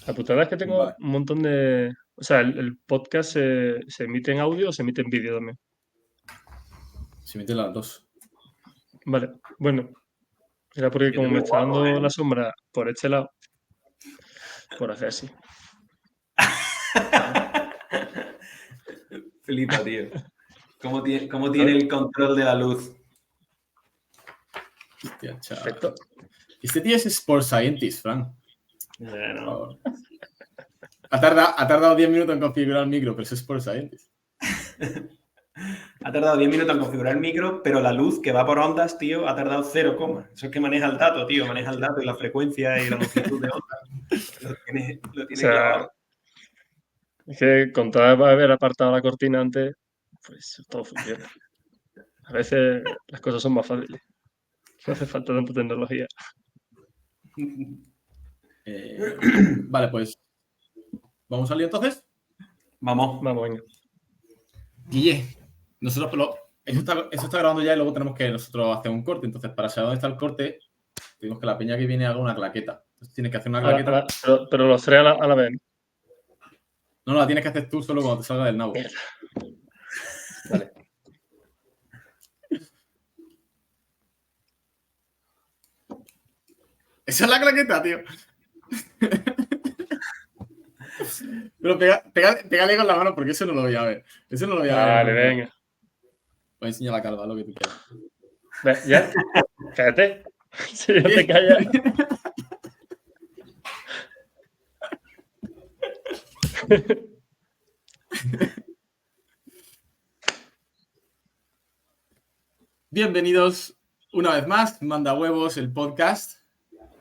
La putada es que tengo Vale. un montón de... O sea, el podcast se emite en audio o se emite en vídeo también. Se meten las dos. Vale, bueno, era porque Yo te como me veo está guapo, dando ¿eh? la sombra por este lado, por hacer así. Flipa, tío. ¿Cómo tiene ¿Sabes? el control de la luz? Hostia, chaval. Perfecto. Este tío es Sports Scientist, Frank. Por Bueno, favor. Ha tardado 10 minutos en configurar el micro, pero es Sports Scientist. ha tardado 10 minutos en configurar el micro, pero la luz que va por ondas, tío, ha tardado 0, eso es que maneja el dato, tío. Maneja el dato y la frecuencia y la longitud de onda. Lo O tiene sea, clavado. es que con todo haber apartado la cortina antes, pues todo funciona. A veces las cosas son más fáciles. No hace falta tanta tecnología. Vale, pues. ¿Vamos al lío entonces? Vamos. Vamos, venga. Guille, nosotros eso está grabando ya y luego tenemos que nosotros hacer un corte. Entonces, para saber dónde está el corte, tenemos que la peña que viene haga una claqueta. Entonces, tienes que hacer una claqueta. Pero los tres a la vez. No, la tienes que hacer tú solo cuando te salga del nabo. Mierda. Vale. Esa es la claqueta, tío. Pero pégale con la mano porque eso no lo voy a ver. Eso no lo voy a ver. Vale, venga. Voy a enseñar la calva, lo que tú quieras. Ve, ¿ya? Cállate. Si no te callas. Bienvenidos una vez más, Manda Huevos, el podcast.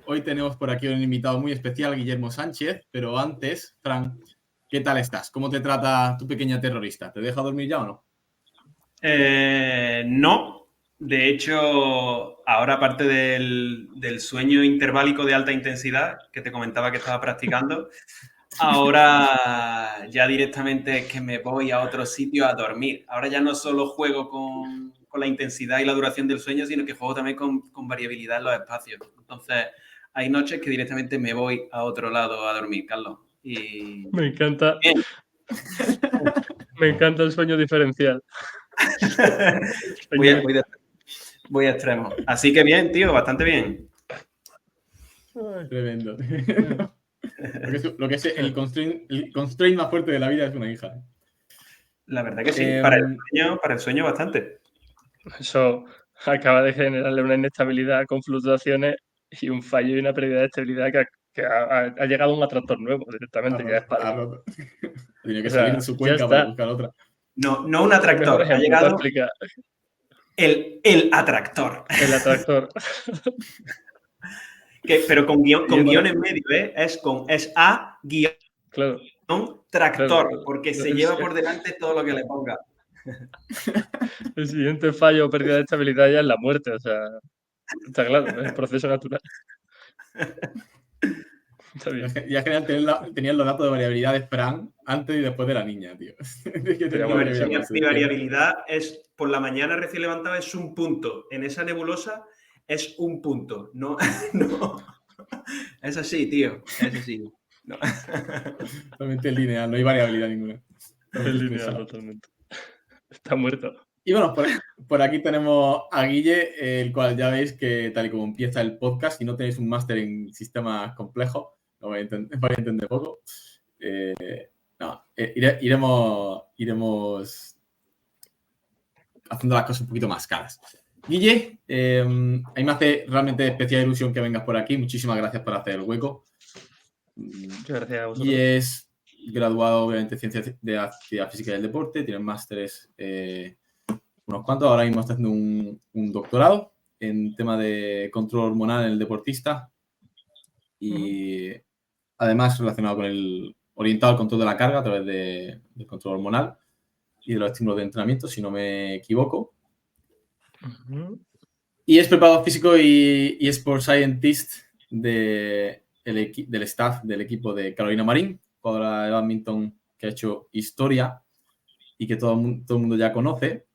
Hoy tenemos por aquí un invitado muy especial, Guillermo Sánchez, pero antes, Fran, ¿qué tal estás? ¿Cómo te trata tu pequeña terrorista? ¿Te deja dormir ya o no? No. De hecho, ahora aparte del sueño interválico de alta intensidad que te comentaba que estaba practicando, ahora ya directamente es que me voy a otro sitio a dormir. Ahora ya no solo juego con la intensidad y la duración del sueño, sino que juego también con variabilidad en los espacios. Entonces, hay noches que directamente me voy a otro lado a dormir, Carlos. Y... Me encanta. Bien. Me encanta el sueño diferencial. Voy a extremo. Así que bien, tío, bastante bien. Ay, tremendo. Lo que es el constraint más fuerte de la vida es una hija. La verdad que sí. Para el sueño bastante. Eso acaba de generarle una inestabilidad con fluctuaciones y un fallo y una pérdida de estabilidad que ha llegado a un atractor nuevo directamente. Ya es para... Tiene que O sea, salir de su ya cuenca para está. buscar otra. No un Mejor atractor. Ha ejemplo para llegado explicar. el atractor. El atractor. Pero con guión bueno, en medio, ¿eh? Es A guión Claro. tractor, Claro. porque se lleva por delante todo lo que le ponga. El siguiente fallo o pérdida de estabilidad ya es la muerte. O sea, está claro, es el proceso natural. Está bien. Ya tenían los datos de variabilidad de Fran antes y después de la niña, tío. Mi variabilidad es, por la mañana recién levantada, es un punto. En esa nebulosa es un punto. No. Es así, tío. Es así. No. Totalmente lineal, no hay variabilidad ninguna. Es lineal totalmente. Está muerto. Y bueno, por aquí tenemos a Guille, el cual ya veis que tal y como empieza el podcast, si no tenéis un máster en sistemas complejos, lo vais a entender poco. Iremos haciendo las cosas un poquito más caras. Guille, a mí me hace realmente especial ilusión que vengas por aquí. Muchísimas gracias por hacer el hueco. Muchas gracias a vosotros. Guille es graduado, obviamente, en Ciencias de la Actividad Física y el Deporte. Tiene másteres unos cuantos. Ahora mismo está haciendo un doctorado en tema de control hormonal en el deportista. Y además relacionado con orientado al control de la carga a través del control hormonal y de los estímulos de entrenamiento, si no me equivoco. Y es preparador físico y Sport Scientist del staff del equipo de Carolina Marín, jugadora de badminton que ha hecho historia y que todo el mundo ya conoce.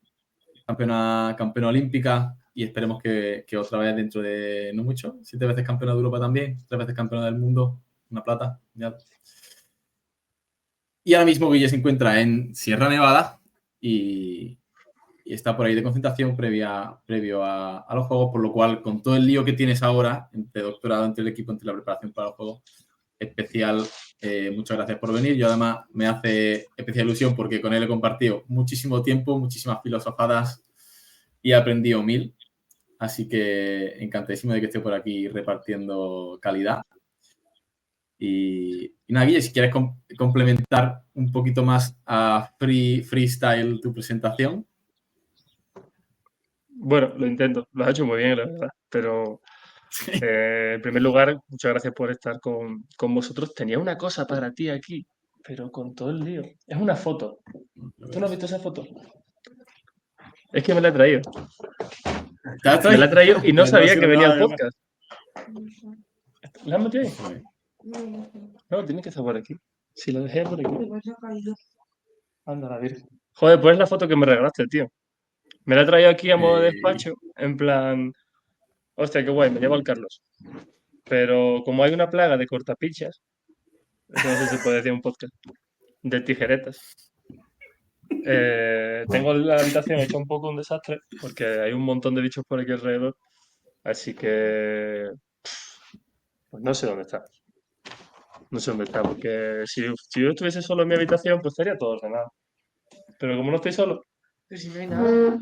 Campeona olímpica y esperemos que otra vez dentro de no mucho. 7 veces campeona de Europa también, 3 veces campeona del mundo. una plata. Ya. Y ahora mismo Guille se encuentra en Sierra Nevada y está por ahí de concentración previo a los juegos, por lo cual, con todo el lío que tienes ahora, entre doctorado, entre el equipo, entre la preparación para los juegos, especial, muchas gracias por venir. Yo además me hace especial ilusión porque con él he compartido muchísimo tiempo, muchísimas filosofadas y he aprendido 1000. Así que encantadísimo de que esté por aquí repartiendo calidad. Y nada, Guille, si quieres complementar un poquito más a freestyle tu presentación. Bueno, lo intento. Lo has hecho muy bien, la verdad. Pero, en primer lugar, muchas gracias por estar con vosotros. Tenía una cosa para ti aquí, pero con todo el lío. Es una foto. ¿Tú no has visto esa foto? Es que me la he traído. Me la he traído y no sabía que venía el podcast. ¿La has metido ahí? No, tiene que estar por aquí. Si lo dejé por aquí. Anda, la virgen. Joder, pues es la foto que me regalaste, tío. Me la he traído aquí a modo de despacho, en plan... Hostia, qué guay, me llevo al Carlos. Pero como hay una plaga de cortapichas, eso no sé si se puede decir en un podcast, de tijeretas. Tengo la habitación hecha un poco un desastre, porque hay un montón de bichos por aquí alrededor. Así que... Pues no sé dónde está. No sé dónde está, porque si yo estuviese solo en mi habitación, pues estaría todo ordenado. Pero como no estoy solo, Pero si no hay nada.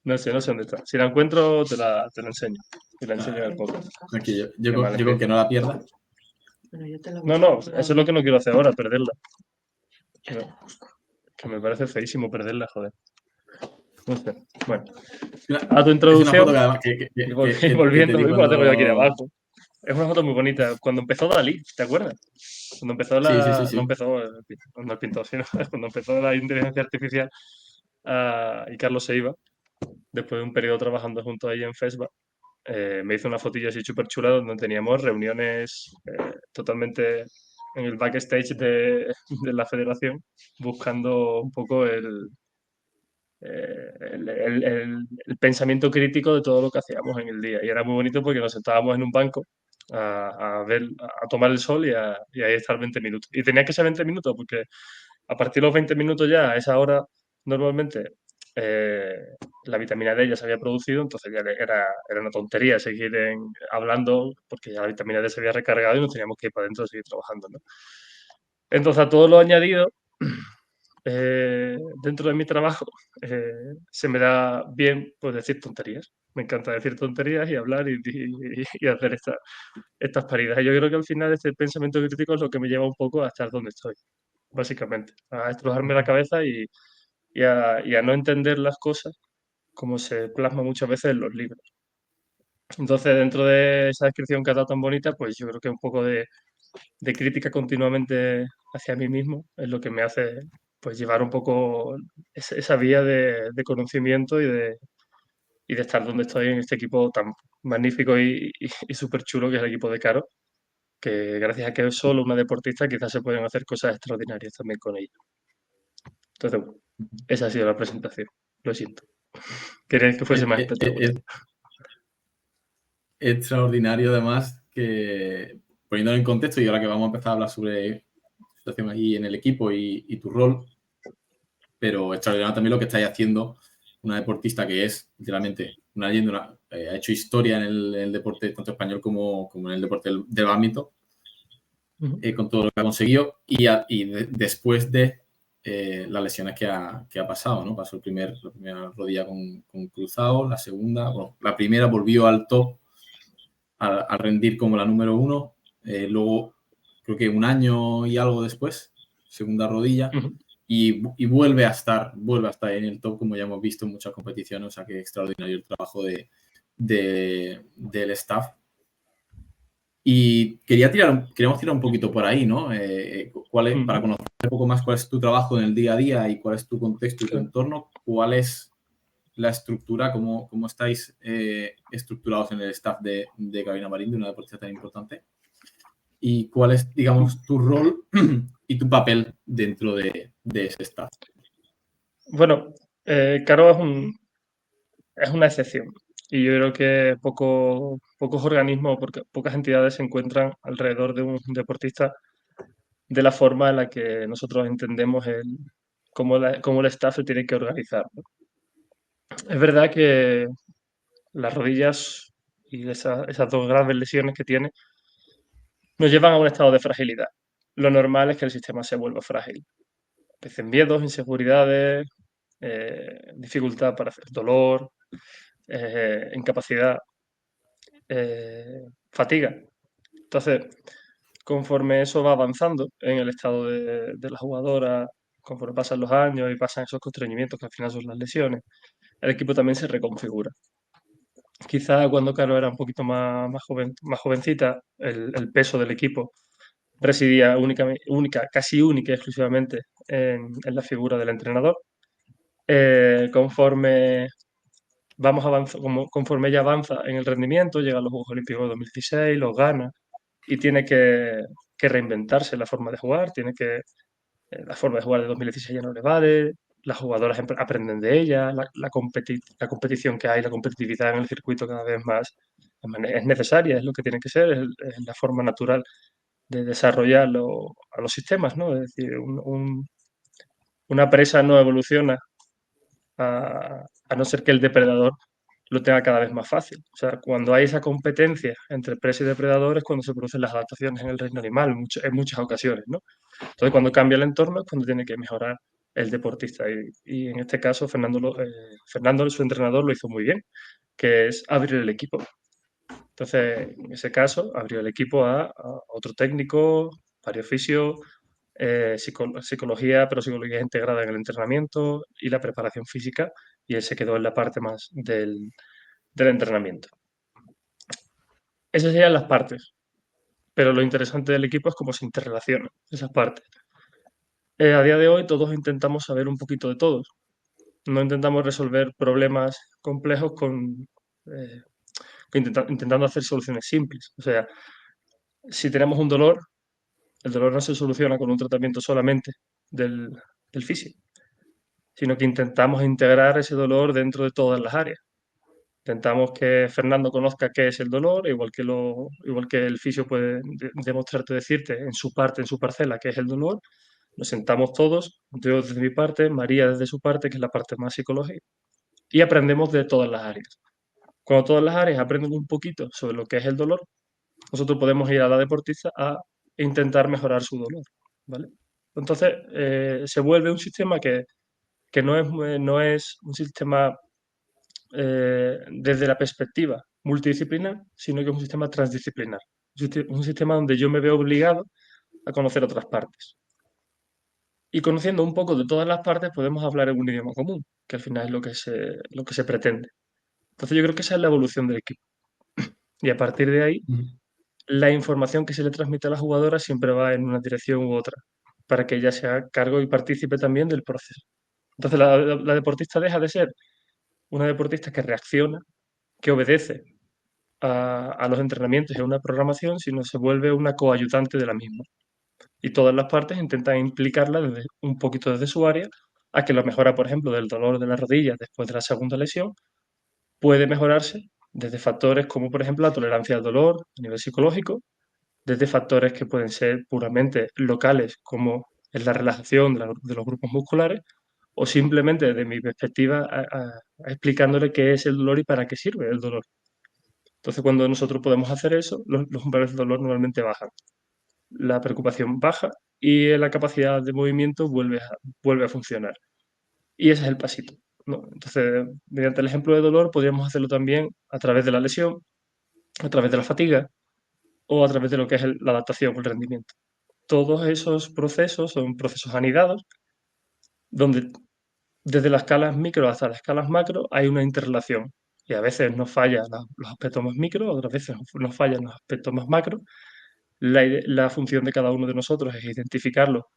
no sé dónde está. Si la encuentro, te la enseño. Te la enseño en el podcast. Aquí, yo con que no la pierda. Bueno, yo te la No, busco. eso es lo que no quiero hacer ahora, perderla. Yo te la busco. Que me parece feísimo perderla, joder. No sé. Bueno, A a tu introducción. Y Volviendo, mismo la tengo yo aquí debajo. Es una foto muy bonita. Cuando empezó Dalí, ¿te acuerdas? Cuando empezó la. Sí. No empezó no el pintor, sino cuando empezó la inteligencia artificial y Carlos se iba, después de un periodo trabajando juntos ahí en Facebook, me hizo una fotilla así súper chula donde teníamos reuniones totalmente en el backstage de la federación, buscando un poco el pensamiento crítico de todo lo que hacíamos en el día. Y era muy bonito porque nos sentábamos en un banco a tomar el sol y ahí estar 20 minutos. Y tenía que ser 20 minutos porque a partir de los 20 minutos ya, a esa hora, normalmente la vitamina D ya se había producido, entonces ya era una tontería seguir hablando porque ya la vitamina D se había recargado y nos teníamos que ir para adentro a seguir trabajando, ¿no? Entonces, a todo lo añadido, dentro de mi trabajo, se me da bien pues, decir tonterías. Me encanta decir tonterías y hablar y hacer estas paridas. Y yo creo que al final este pensamiento crítico es lo que me lleva un poco a estar donde estoy, básicamente. A estrujarme la cabeza y a no entender las cosas como se plasma muchas veces en los libros. Entonces, dentro de esa descripción que has dado tan bonita, pues yo creo que un poco de crítica continuamente hacia mí mismo es lo que me hace pues llevar un poco esa vía de conocimiento y de estar donde estoy en este equipo tan magnífico y súper chulo que es el equipo de Caro, que gracias a que es solo una deportista quizás se pueden hacer cosas extraordinarias también con ella. Entonces, bueno, esa ha sido la presentación. Lo siento. Queréis que fuese más espectacular. Extraordinario, además, que poniéndolo en contexto y ahora que vamos a empezar a hablar sobre la situación ahí en el equipo y tu rol, pero extraordinario también lo que estáis haciendo, una deportista que es literalmente una leyenda, ha hecho historia en el deporte tanto español como en el deporte del bádminton, con todo lo que ha conseguido y después de las lesiones que ha pasado, ¿no? Pasó la primera rodilla con cruzado, la segunda, bueno, la primera volvió al top a rendir como la número 1, luego creo que un año y algo después, segunda rodilla, y vuelve a estar en el top, como ya hemos visto en muchas competiciones, o sea que extraordinario el trabajo del staff. Y queríamos tirar un poquito por ahí, ¿no? Para conocer un poco más cuál es tu trabajo en el día a día y cuál es tu contexto y tu entorno, cuál es la estructura, cómo estáis estructurados en el staff de Carolina Marín, de una deportista tan importante, y cuál es, digamos, tu rol y tu papel dentro de ese staff. Bueno, Caro es una excepción y yo creo que pocos organismos, porque pocas entidades se encuentran alrededor de un deportista de la forma en la que nosotros entendemos cómo el staff se tiene que organizar, ¿no? Es verdad que las rodillas y esas dos grandes lesiones que tiene nos llevan a un estado de fragilidad. Lo normal es que el sistema se vuelva frágil. Empiecen miedos, inseguridades, dificultad para hacer dolor, incapacidad, fatiga. Entonces, conforme eso va avanzando en el estado de la jugadora, conforme pasan los años y pasan esos constreñimientos que al final son las lesiones, el equipo también se reconfigura. Quizá cuando Caro era un poquito más jovencita, el peso del equipo residía casi única y exclusivamente en la figura del entrenador. Conforme conforme ella avanza en el rendimiento, llegan los Juegos Olímpicos de 2016, los gana y tiene que reinventarse la forma de jugar, la forma de jugar de 2016 ya no le vale, las jugadoras aprenden de ella, la competición que hay, la competitividad en el circuito cada vez más es necesaria, es lo que tiene que ser, es la forma natural de desarrollar a los sistemas, ¿no? Es decir, una presa no evoluciona a no ser que el depredador lo tenga cada vez más fácil. O sea, cuando hay esa competencia entre presa y depredador es cuando se producen las adaptaciones en el reino animal, en muchas ocasiones, ¿no? Entonces, cuando cambia el entorno es cuando tiene que mejorar el deportista. Y en este caso, Fernando, su entrenador, lo hizo muy bien, que es abrir el equipo. Entonces, en ese caso, abrió el equipo a otro técnico, varios fisios, psicología, pero psicología integrada en el entrenamiento y la preparación física, y él se quedó en la parte más del entrenamiento. Esas serían las partes, pero lo interesante del equipo es cómo se interrelacionan esas partes. A día de hoy todos intentamos saber un poquito de todos. No intentamos resolver problemas complejos eh, intentando hacer soluciones simples. O sea, si tenemos un dolor, el dolor no se soluciona con un tratamiento solamente del físico, sino que intentamos integrar ese dolor dentro de todas las áreas. Intentamos que Fernando conozca qué es el dolor, igual que el fisio puede demostrarte, decirte en su parte, en su parcela, qué es el dolor. Nos sentamos todos, yo desde mi parte, María desde su parte, que es la parte más psicológica, y aprendemos de todas las áreas. Cuando todas las áreas aprenden un poquito sobre lo que es el dolor, nosotros podemos ir a la deportista a intentar mejorar su dolor, ¿vale? Entonces, se vuelve un sistema que no es un sistema desde la perspectiva multidisciplinar, sino que es un sistema transdisciplinar. Un sistema donde yo me veo obligado a conocer otras partes. Y conociendo un poco de todas las partes podemos hablar en un idioma común, que al final es lo que se pretende. Entonces yo creo que esa es la evolución del equipo. Y a partir de ahí, la información que se le transmite a la jugadora siempre va en una dirección u otra, para que ella se haga cargo y participe también del proceso. Entonces la deportista deja de ser una deportista que reacciona, que obedece a los entrenamientos y a una programación, sino se vuelve una coayudante de la misma. Y todas las partes intentan implicarla un poquito desde su área a que la mejora, por ejemplo, del dolor de la rodilla después de la segunda lesión puede mejorarse desde factores como, por ejemplo, la tolerancia al dolor a nivel psicológico, desde factores que pueden ser puramente locales, como es la relajación de los grupos musculares, o simplemente desde mi perspectiva explicándole qué es el dolor y para qué sirve el dolor. Entonces, cuando nosotros podemos hacer eso, los umbrales del dolor normalmente bajan. La preocupación baja y la capacidad de movimiento vuelve a funcionar. Y ese es el pasito, ¿no? Entonces, mediante el ejemplo de dolor, podríamos hacerlo también a través de la lesión, a través de la fatiga o a través de lo que es la adaptación o el rendimiento. Todos esos procesos son procesos anidados, donde desde las escalas micro hasta las escalas macro hay una interrelación. Y a veces nos fallan los aspectos más micro, otras veces nos fallan los aspectos más macro. La función de cada uno de nosotros es identificarlo,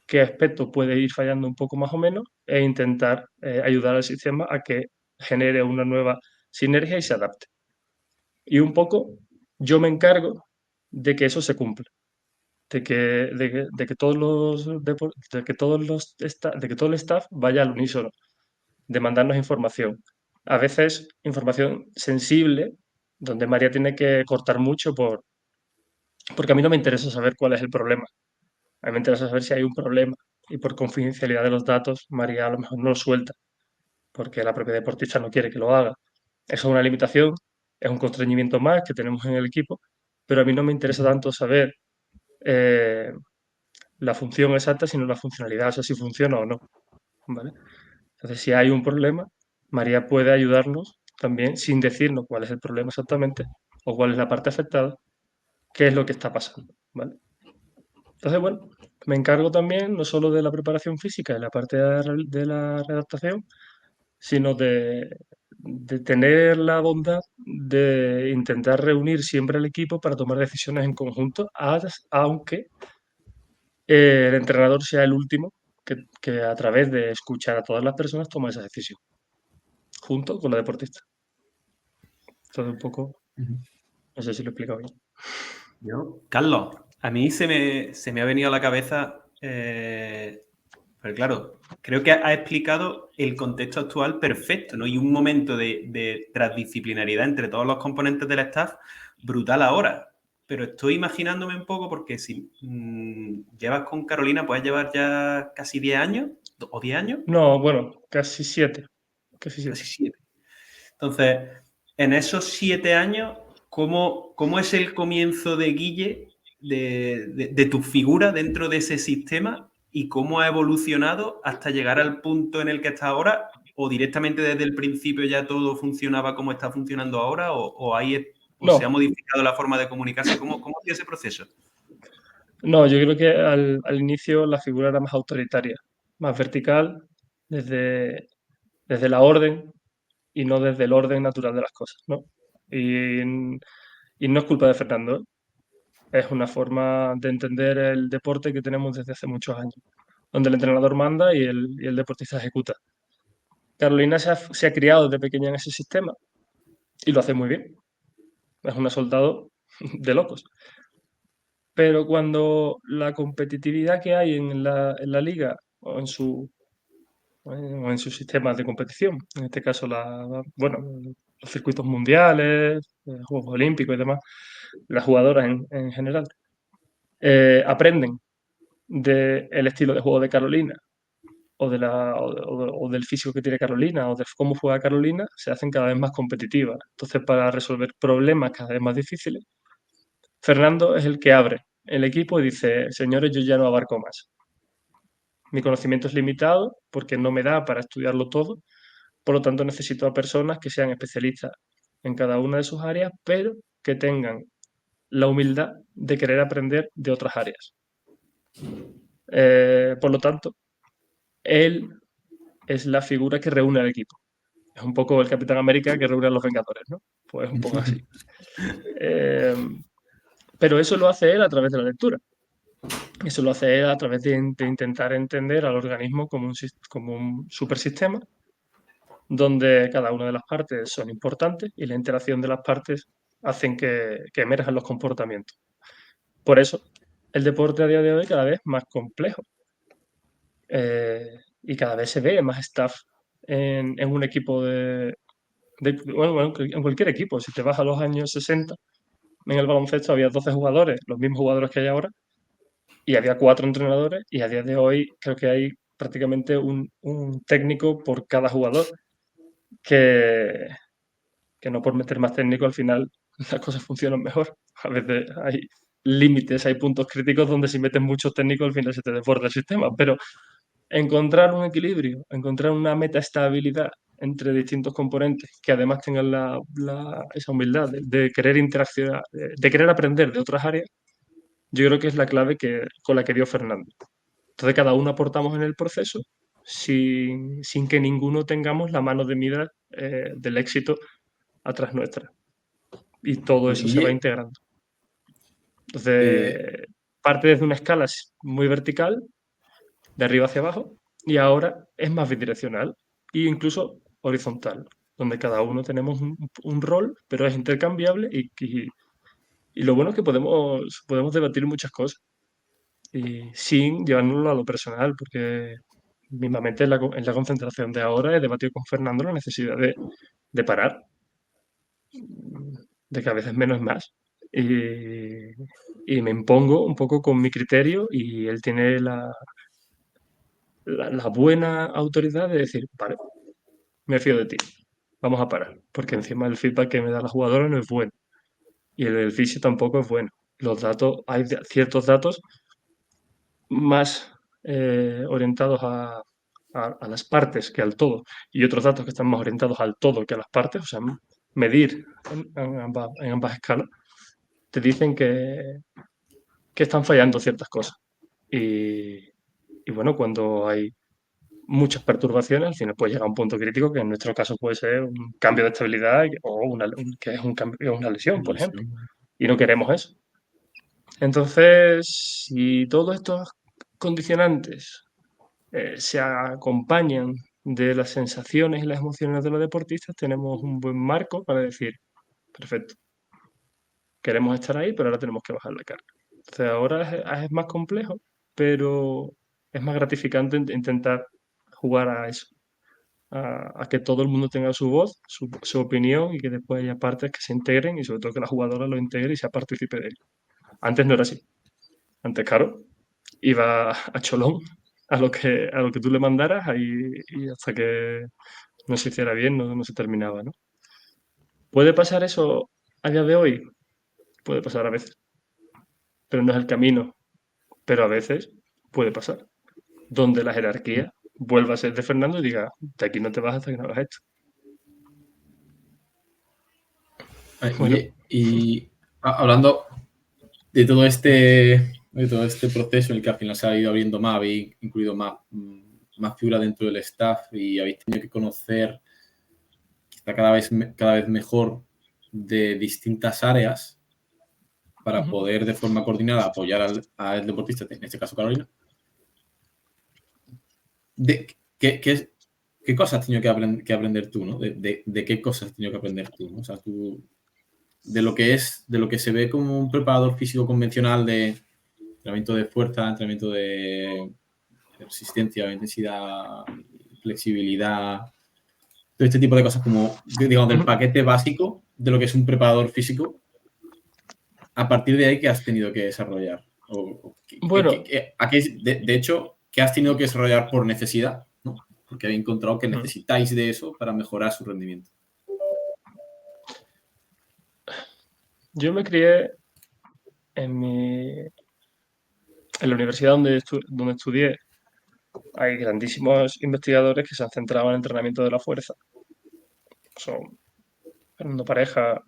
qué aspecto puede ir fallando un poco más o menos, e intentar ayudar al sistema a que genere una nueva sinergia y se adapte. Y un poco yo me encargo de que eso se cumpla, de que todos de que todo el staff vaya al unísono, de mandarnos información. A veces información sensible donde María tiene que cortar mucho porque a mí no me interesa saber cuál es el problema. A mí me interesa saber si hay un problema y por confidencialidad de los datos, María a lo mejor no lo suelta porque la propia deportista no quiere que lo haga. Eso es una limitación, es un constreñimiento más que tenemos en el equipo, pero a mí no me interesa tanto saber eh, la función exacta, sino la funcionalidad, o sea, si funciona o no, ¿vale? Entonces, si hay un problema, María puede ayudarnos también sin decirnos cuál es el problema exactamente o cuál es la parte afectada, qué es lo que está pasando, ¿vale? Entonces, bueno, me encargo también no solo de la preparación física y la parte de la redactación, sino de tener la bondad de intentar reunir siempre al equipo para tomar decisiones en conjunto, aunque el entrenador sea el último que a través de escuchar a todas las personas toma esa decisión, junto con la deportista. Entonces, un poco, no sé si lo he explicado bien. Carlos, a mí se me ha venido a la cabeza, pero claro, creo que ha explicado el contexto actual perfecto, ¿no? Y un momento de transdisciplinariedad entre todos los componentes del staff brutal ahora. Pero estoy imaginándome un poco porque si llevas con Carolina, puedes llevar ya casi 10 años o 10 años. No, bueno, casi 7. Casi 7. Casi 7. Entonces, en esos 7 años, ¿cómo es el comienzo de Guille, de tu figura dentro de ese sistema y cómo ha evolucionado hasta llegar al punto en el que está ahora? ¿O directamente desde el principio ya todo funcionaba como está funcionando ahora? ¿O se ha No, modificado la forma de comunicarse? ¿Cómo ha sido ese proceso? no, yo creo que al inicio la figura era más autoritaria, más vertical, desde la orden y no desde el orden natural de las cosas, ¿no? Y, y no es culpa de Fernando, ¿eh? Es una forma de entender el deporte que tenemos desde hace muchos años, donde el entrenador manda y el deportista ejecuta. Carolina se ha criado desde pequeña en ese sistema y lo hace muy bien. Es una soldado de locos. Pero cuando la competitividad que hay en la liga o en sus sistemas de competición, en este caso bueno, los circuitos mundiales, Juegos Olímpicos y demás, las jugadoras en general, aprenden del estilo de juego de Carolina o del físico que tiene Carolina o de cómo juega Carolina, se hacen cada vez más competitivas. Entonces, para resolver problemas cada vez más difíciles, Fernando es el que abre el equipo y dice, señores, yo ya no abarco más. Mi conocimiento es limitado porque no me da para estudiarlo todo, por lo tanto necesito a personas que sean especialistas en cada una de sus áreas, pero que tengan la humildad de querer aprender de otras áreas. Por lo tanto, él es la figura que reúne al equipo. Es un poco el Capitán América que reúne a los Vengadores, ¿no? Pues un poco así. Pero eso lo hace él a través de la lectura. Eso lo hace él a través de intentar entender al organismo como un supersistema donde cada una de las partes son importantes y la interacción de las partes hacen que emerjan los comportamientos. Por eso, el deporte a día de hoy cada vez más complejo y cada vez se ve más staff en un equipo bueno, en cualquier equipo. Si te vas a los años 60, en el baloncesto había 12 jugadores, los mismos jugadores que hay ahora, y había 4 entrenadores, y a día de hoy creo que hay prácticamente un técnico por cada jugador, que, que no por meter más técnico al final las cosas funcionan mejor. A veces hay límites, hay puntos críticos donde si metes muchos técnicos al final se te desborda el sistema, pero encontrar un equilibrio, encontrar una metaestabilidad entre distintos componentes que además tengan esa humildad de querer interaccionar, de querer aprender de otras áreas, yo creo que es la clave con la que dio Fernando. Entonces cada uno aportamos en el proceso sin que ninguno tengamos la mano de mida del éxito atrás nuestra. Y todo eso se va Guille, integrando. eh, Entonces, parte desde una escala muy vertical, de arriba hacia abajo, y ahora es más bidireccional e incluso horizontal, donde cada uno tenemos un rol, pero es intercambiable y lo bueno es que podemos debatir muchas cosas y sin llevárnoslo a lo personal, porque mismamente en la concentración de ahora he debatido con Fernando la necesidad de parar. de que a veces menos es más. Y me impongo un poco con mi criterio y él tiene la buena autoridad de decir, vale, me fío de ti, vamos a parar, porque encima el feedback que me da la jugadora no es bueno y el fisio tampoco es bueno. Los datos, hay ciertos datos más orientados a las partes que al todo y otros datos que están más orientados al todo que a las partes, o sea, medir en ambas escalas, te dicen que están fallando ciertas cosas. Y bueno, cuando hay muchas perturbaciones, al final puede llegar a un punto crítico que en nuestro caso puede ser un cambio de estabilidad o que es una lesión, por ejemplo. Y no queremos eso. Entonces, si todos estos condicionantes se acompañan de las sensaciones y las emociones de los deportistas, tenemos un buen marco para decir, perfecto, queremos estar ahí, pero ahora tenemos que bajar la carga. Entonces, ahora es más complejo, pero es más gratificante intentar jugar a eso, a que todo el mundo tenga su voz, su opinión y que después haya partes que se integren y sobre todo que la jugadora lo integre y sea partícipe de ello. Antes no era así. Antes, claro, iba a cholón a lo que tú le mandaras y hasta que no se hiciera bien no se terminaba, ¿no? ¿Puede pasar eso a día de hoy? Puede pasar a veces, pero no es el camino. Pero a veces puede pasar, donde la jerarquía vuelva a ser de Fernando y diga, de aquí no te vas hasta que no hagas esto. Bueno, Oye, y hablando de todo este proceso en el que al final se ha ido abriendo más, habéis incluido más figuras dentro del staff y habéis tenido que conocer quizá cada vez mejor de distintas áreas para poder de forma coordinada apoyar al deportista, en este caso Carolina. ¿Qué cosas has tenido que aprender tú, ¿no? De qué cosas has tenido que aprender tú, ¿no? O sea, tú, de lo que se ve como un preparador físico convencional de entrenamiento de fuerza, entrenamiento de resistencia, intensidad, flexibilidad, todo este tipo de cosas como, digamos, del paquete básico de lo que es un preparador físico. A partir de ahí, ¿qué has tenido que desarrollar? bueno, De hecho, ¿qué has tenido que desarrollar por necesidad? ¿No? Porque habéis encontrado que necesitáis de eso para mejorar su rendimiento. yo me crié en la universidad donde estudié. Hay grandísimos investigadores que se han centrado en el entrenamiento de la fuerza. Son Fernando Pareja,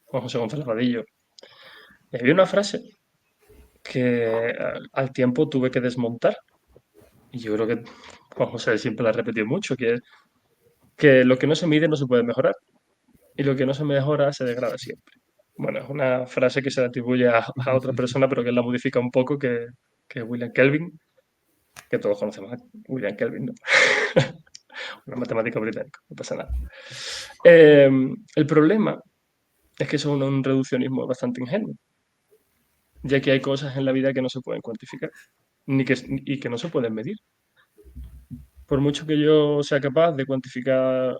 Juan José González Vadillo. Y había una frase que al tiempo tuve que desmontar. Y yo creo que Juan José siempre la ha repetido mucho, que es que lo que no se mide no se puede mejorar. Y lo que no se mejora se degrada siempre. Bueno, es una frase que se atribuye a otra persona, pero que él la modifica un poco, que es William Kelvin, que todos conocemos a William Kelvin, ¿no? Un matemático británico, no pasa nada. El problema es que eso es un reduccionismo bastante ingenuo, ya que hay cosas en la vida que no se pueden cuantificar y que no se pueden medir. Por mucho que yo sea capaz de cuantificar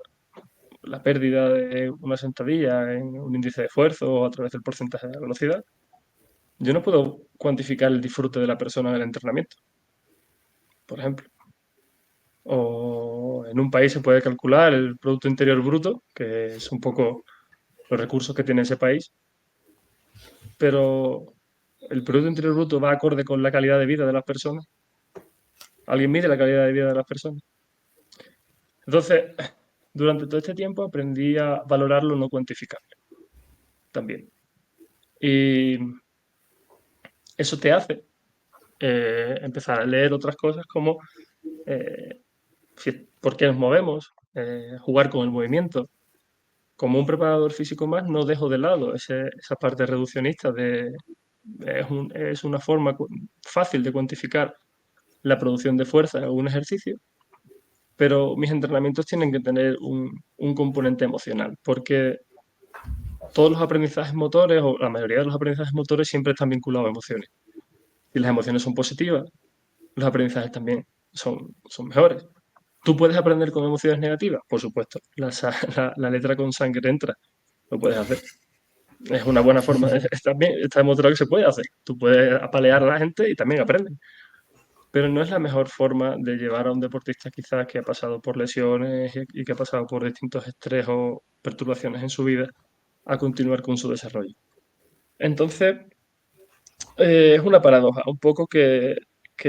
la pérdida de una sentadilla en un índice de esfuerzo o a través del porcentaje de la velocidad, yo no puedo cuantificar el disfrute de la persona en el entrenamiento, por ejemplo. O en un país se puede calcular el Producto Interior Bruto, que es un poco los recursos que tiene ese país, pero el Producto Interior Bruto va acorde con la calidad de vida de las personas. ¿Alguien mide la calidad de vida de las personas? Entonces, durante todo este tiempo aprendí a valorar lo no cuantificable también. Y eso te hace empezar a leer otras cosas como por qué nos movemos, jugar con el movimiento. Como un preparador físico más, no dejo de lado esa parte reduccionista es una forma fácil de cuantificar la producción de fuerza en un ejercicio, pero mis entrenamientos tienen que tener un componente emocional, porque todos los aprendizajes motores, o la mayoría de los aprendizajes motores, siempre están vinculados a emociones. Si las emociones son positivas, los aprendizajes también son mejores. ¿Tú puedes aprender con emociones negativas? Por supuesto. La letra con sangre entra. Lo puedes hacer. Es una buena forma. También está demostrado que se puede hacer. Tú puedes apalear a la gente y también aprenden. Pero no es la mejor forma de llevar a un deportista quizás que ha pasado por lesiones y que ha pasado por distintos estrés o perturbaciones en su vida a continuar con su desarrollo. Entonces, es una paradoja, un poco que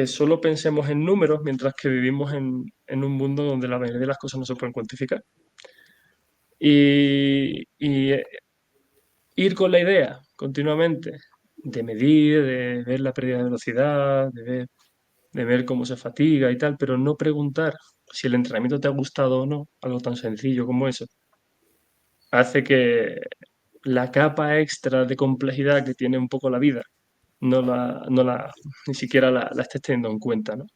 solo pensemos en números mientras que vivimos en un mundo donde la mayoría de las cosas no se pueden cuantificar. Y ir con la idea continuamente de medir, de ver la pérdida de velocidad, de ver cómo se fatiga y tal, pero no preguntar si el entrenamiento te ha gustado o no, algo tan sencillo como eso, hace que la capa extra de complejidad que tiene un poco la vida ni siquiera la estés teniendo en cuenta, ¿no?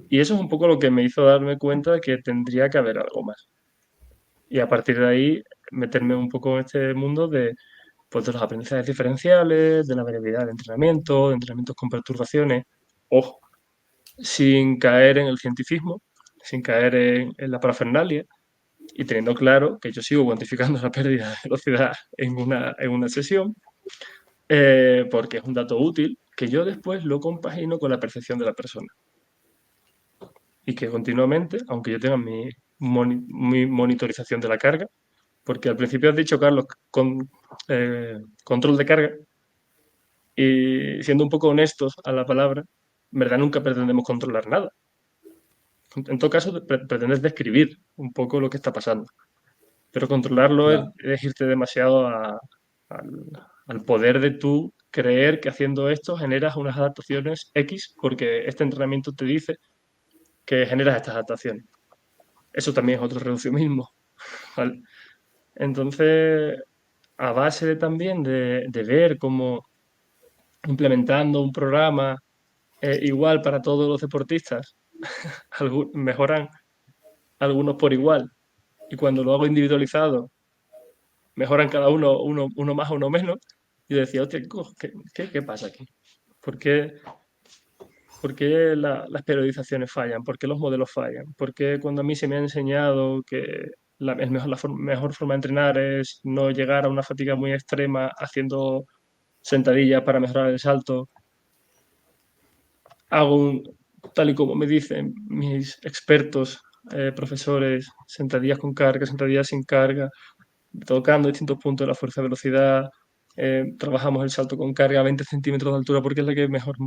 Y eso es un poco lo que me hizo darme cuenta de que tendría que haber algo más. Y a partir de ahí meterme un poco en este mundo pues, de los aprendizajes diferenciales, de la variabilidad de entrenamientos con perturbaciones, ojo, sin caer en el cientificismo, sin caer en la parafernalia y teniendo claro que yo sigo cuantificando la pérdida de velocidad en una sesión, porque es un dato útil que yo después lo compagino con la percepción de la persona. Y que continuamente, aunque yo tenga mi monitorización de la carga, porque al principio has dicho, Carlos, control de carga, y siendo un poco honestos a la palabra, en verdad nunca pretendemos controlar nada. En todo caso, pretendes describir un poco lo que está pasando. Pero controlarlo Claro. es irte demasiado al, al poder de tú creer que haciendo esto generas unas adaptaciones X, porque este entrenamiento te dice que generas estas adaptaciones. Eso también es otro reduccionismo, ¿vale? Entonces, a base también de ver cómo implementando un programa igual para todos los deportistas, mejoran algunos por igual, y cuando lo hago individualizado, mejoran cada uno más o uno menos, y yo decía, hostia, ¿qué pasa aquí? ¿Por qué las periodizaciones fallan? ¿Por qué los modelos fallan? ¿Por qué cuando a mí se me ha enseñado que la mejor forma de entrenar es no llegar a una fatiga muy extrema haciendo sentadillas para mejorar el salto, tal y como me dicen mis expertos, profesores, sentadillas con carga, sentadillas sin carga, tocando distintos puntos de la fuerza-velocidad, trabajamos el salto con carga a 20 centímetros de altura porque es la que mejora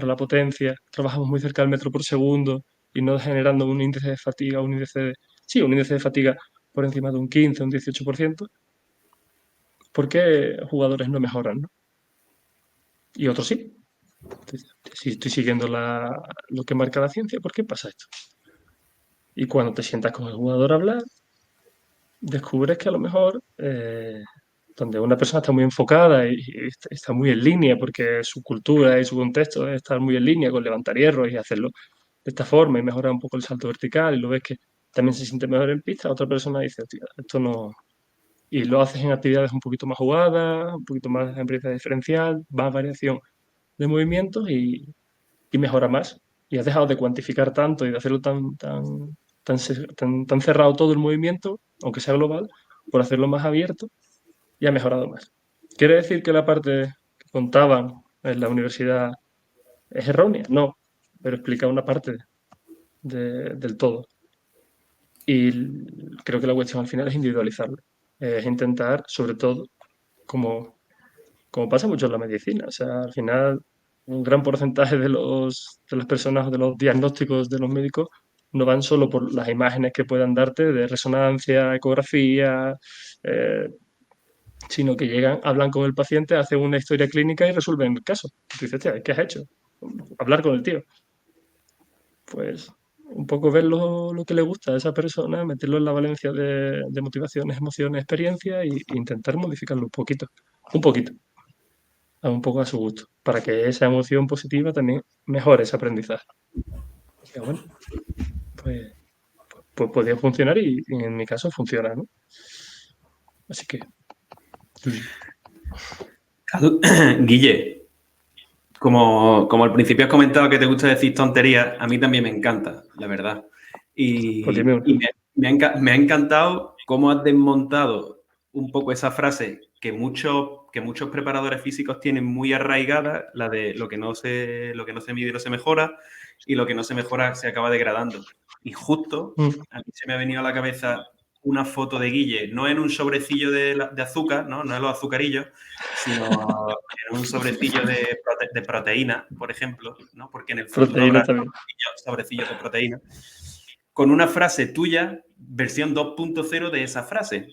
la potencia, trabajamos muy cerca del metro por segundo y no generando un índice de fatiga, un índice de fatiga por encima de un 15, un 18%. ¿Por qué jugadores no mejoran, no? Y otros sí. Si estoy siguiendo lo que marca la ciencia, ¿por qué pasa esto? Y cuando te sientas con el jugador a hablar, descubres que a lo mejor donde una persona está muy enfocada y está muy en línea porque su cultura y su contexto es estar muy en línea con levantar hierros y hacerlo de esta forma y mejorar un poco el salto vertical y lo ves que también se siente mejor en pista, otra persona dice, tío, esto no... Y lo haces en actividades un poquito más jugadas, un poquito más en aprendizaje diferencial, más variación de movimientos y mejora más. Y has dejado de cuantificar tanto y de hacerlo tan cerrado todo el movimiento, aunque sea global, por hacerlo más abierto y ha mejorado más. ¿Quiere decir que la parte que contaban en la universidad es errónea? No, pero explica una parte del todo. Y creo que la cuestión al final es individualizarlo. Es intentar, sobre todo, como pasa mucho en la medicina. O sea, al final, un gran porcentaje de las personas, de los diagnósticos de los médicos, no van solo por las imágenes que puedan darte de resonancia, ecografía, sino que llegan, hablan con el paciente, hacen una historia clínica y resuelven el caso. Y dices, tía, ¿qué has hecho? Hablar con el tío. Pues un poco ver lo que le gusta a esa persona, meterlo en la valencia de motivaciones, emociones, experiencia e intentar modificarlo un poquito, un poco a su gusto, para que esa emoción positiva también mejore ese aprendizaje. Y bueno, pues podría funcionar y en mi caso funciona, ¿no? Así que... Guille, como al principio has comentado que te gusta decir tonterías, a mí también me encanta, la verdad. Y Pues dime. me ha encantado cómo has desmontado un poco esa frase que muchos preparadores físicos tienen muy arraigada, la de lo que no se mide no se mejora y lo que no se mejora se acaba degradando. Y justo a mí se me ha venido a la cabeza una foto de Guille, no en un sobrecillo de azúcar, ¿no? No en los azucarillos, sino en un sobrecillo de proteína, por ejemplo, ¿no? Porque en el fondo Proteína habrá también. sobrecillos de proteína, con una frase tuya, versión 2.0 de esa frase.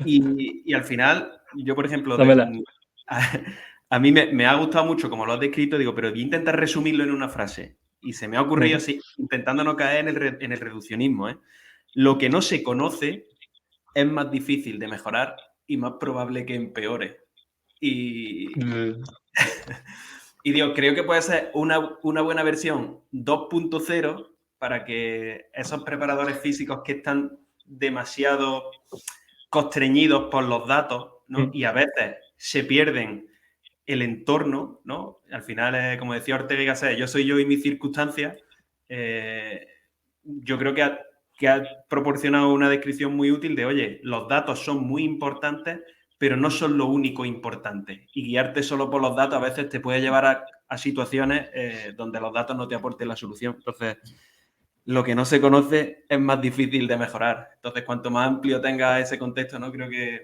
Y al final, yo, por ejemplo, Dámela. a mí me ha gustado mucho como lo has descrito, digo, pero voy a intentar resumirlo en una frase. Y se me ha ocurrido así, intentando no caer en el reduccionismo, ¿eh? Lo que no se conoce es más difícil de mejorar y más probable que empeore. Y digo, creo que puede ser una buena versión 2.0 para que esos preparadores físicos que están demasiado constreñidos por los datos, ¿no? Y a veces se pierden el entorno, ¿no? Al final, como decía Ortega y Gasset, yo soy yo y mis circunstancias. Yo creo que ha proporcionado una descripción muy útil de, oye, los datos son muy importantes, pero no son lo único importante. Y guiarte solo por los datos a veces te puede llevar a situaciones donde los datos no te aporten la solución. Entonces, lo que no se conoce es más difícil de mejorar. Entonces, cuanto más amplio tenga ese contexto, ¿no? Creo que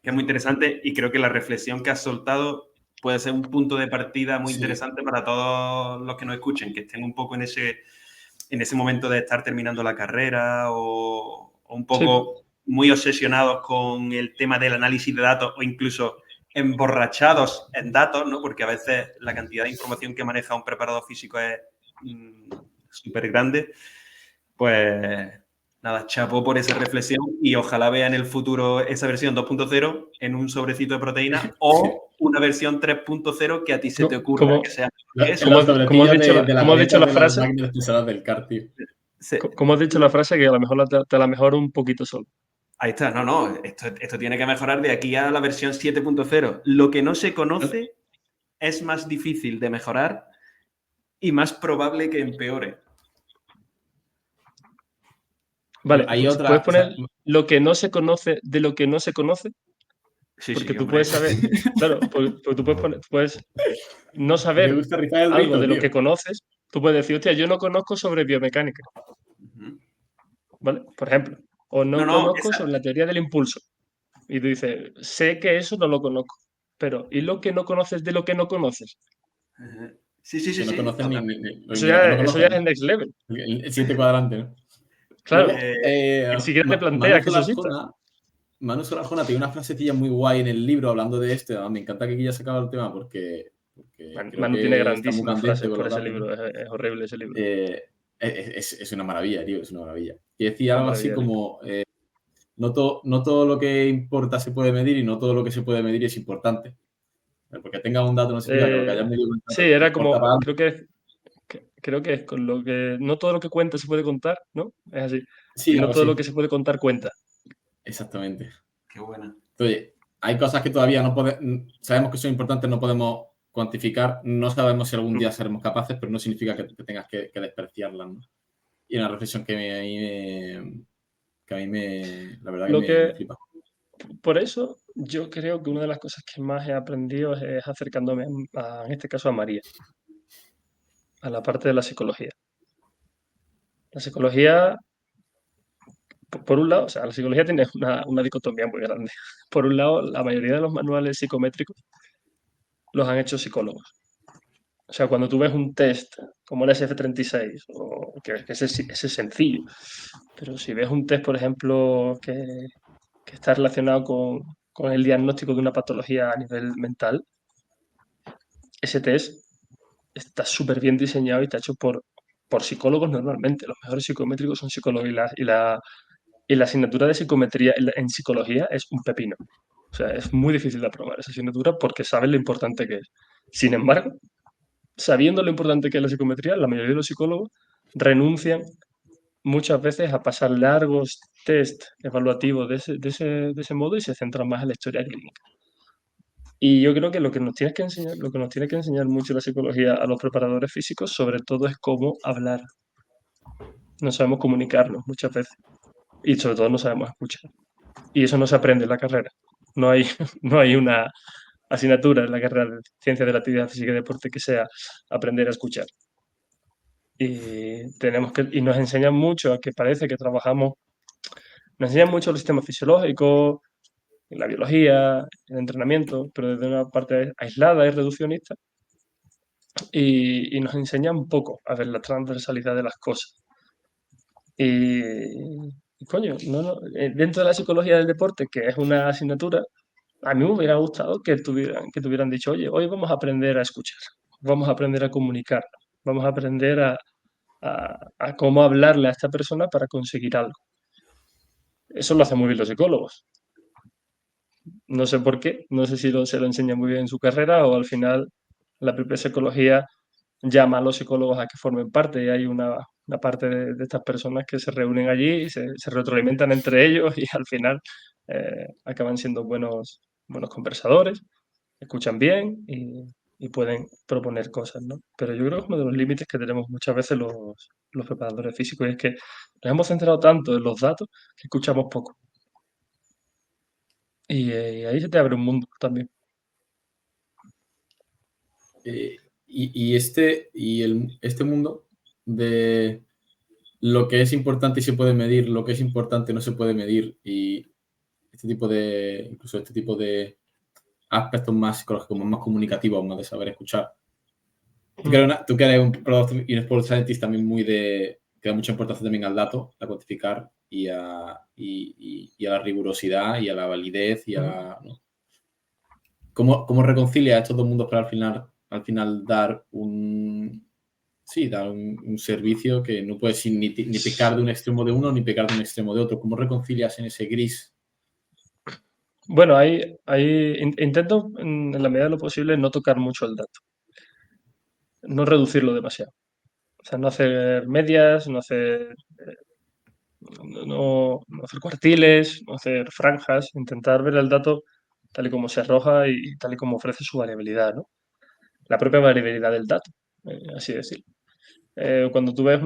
es muy interesante y creo que la reflexión que has soltado puede ser un punto de partida muy interesante para todos los que nos escuchen, que estén un poco en ese momento de estar terminando la carrera o un poco muy obsesionados con el tema del análisis de datos o incluso emborrachados en datos, ¿no? Porque a veces la cantidad de información que maneja un preparador físico es súper grande. Pues nada, chapo por esa reflexión y ojalá vea en el futuro esa versión 2.0 en un sobrecito de proteína o una versión 3.0 que a ti se te ocurra que sea mejor que eso. ¿Cómo has dicho la frase? Máquinas pensadas del CAR, tío. ¿Cómo has dicho la frase que a lo mejor te la mejoro un poquito solo? Ahí está, no, esto tiene que mejorar de aquí a la versión 7.0. Lo que no se conoce es más difícil de mejorar y más probable que empeore. Vale, hay otra, ¿puedes poner lo que no se conoce de lo que no se conoce? Sí, porque tú hombre. puedes saber, claro, porque tú puedes no saber Me gusta rizar el algo rito, de lo tío. que conoces. Tú puedes decir, hostia, yo no conozco sobre biomecánica, ¿vale? Por ejemplo, o no conozco sobre la teoría del impulso. Y tú dices, sé que eso no lo conozco, pero ¿y lo que no conoces de lo que no conoces? Sí. Que no conocen Eso ya es el next level. El siguiente cuadrante, ¿no? Claro, Luego, ni siquiera te planteas que eso exista. Manu Solarjona tiene una frasecilla muy guay en el libro hablando de esto. Me encanta que haya sacado el tema porque Manu que tiene está muy grandísimas candente frases con por los ese datos, libro, es horrible ese libro. Es una maravilla, tío, es una maravilla. Y decía Una algo así maravilla, como, no todo lo que importa se puede medir y no todo lo que se puede medir es importante. Porque tenga un dato no significa que lo que hayas medido un dato sí, era como, importa para creo que es con lo que no todo lo que cuenta se puede contar, ¿no? Es así. Sí, Y no algo todo así. lo que se puede contar cuenta. Exactamente. Qué buena. Entonces, hay cosas que todavía no podemos, sabemos que son importantes, no podemos cuantificar, no sabemos si algún día seremos capaces, pero no significa que tengas que despreciarlas, ¿no? Y una reflexión que a mí la verdad me flipa. Por eso yo creo que una de las cosas que más he aprendido es acercándome en este caso a María, a la parte de la psicología. La psicología, por un lado, o sea, la psicología tiene una dicotomía muy grande. Por un lado, la mayoría de los manuales psicométricos los han hecho psicólogos. O sea, cuando tú ves un test como el SF-36, que ese es sencillo, pero si ves un test, por ejemplo, que está relacionado con el diagnóstico de una patología a nivel mental, ese test está súper bien diseñado y está hecho por psicólogos normalmente. Los mejores psicométricos son psicólogos y la asignatura de psicometría en psicología es un pepino. O sea, es muy difícil de aprobar esa asignatura porque sabes lo importante que es. Sin embargo, sabiendo lo importante que es la psicometría, la mayoría de los psicólogos renuncian muchas veces a pasar largos test evaluativos de ese modo y se centran más en la historia clínica. Y yo creo que lo que nos tiene que enseñar mucho la psicología a los preparadores físicos, sobre todo, es cómo hablar. No sabemos comunicarnos muchas veces y sobre todo no sabemos escuchar. Y eso no se aprende en la carrera. No hay, no hay una asignatura en la carrera de Ciencias de la Actividad Física y Deporte que sea aprender a escuchar. Y nos enseñan mucho a que parece que trabajamos, nos enseñan mucho los sistemas fisiológicos, la biología, el entrenamiento, pero desde una parte aislada y reduccionista, y nos enseñan poco a ver la transversalidad de las cosas. Y coño, dentro de la psicología del deporte, que es una asignatura, a mí me hubiera gustado que tuvieran dicho, oye, hoy vamos a aprender a escuchar, vamos a aprender a comunicar, vamos a aprender a cómo hablarle a esta persona para conseguir algo. Eso lo hacen muy bien los psicólogos. No sé por qué, no sé si se lo enseñan muy bien en su carrera o al final la propia psicología llama a los psicólogos a que formen parte y hay una parte de estas personas que se reúnen allí y se retroalimentan entre ellos y al final acaban siendo buenos conversadores, escuchan bien y pueden proponer cosas, ¿no? Pero yo creo que uno de los límites que tenemos muchas veces los preparadores físicos es que nos hemos centrado tanto en los datos que escuchamos poco. Y ahí se te abre un mundo también. Este mundo de lo que es importante y se puede medir, lo que es importante no se puede medir, y incluso este tipo de aspectos más psicológicos, más comunicativos, más de saber escuchar. Tú que eres un producto y un sport scientist también que da mucha importancia también al dato, a cuantificar y a la rigurosidad y a la validez ¿no? ¿Cómo reconcilia estos dos mundos para al final dar un servicio que no puedes ni pecar de un extremo de uno ni pecar de un extremo de otro? ¿Cómo reconcilias en ese gris? Bueno, intento en la medida de lo posible no tocar mucho el dato, no reducirlo demasiado. O sea, no hacer medias, no hacer cuartiles, no hacer franjas, intentar ver el dato tal y como se arroja y tal y como ofrece su variabilidad, ¿no? La propia variabilidad del dato, así decirlo. Cuando tú ves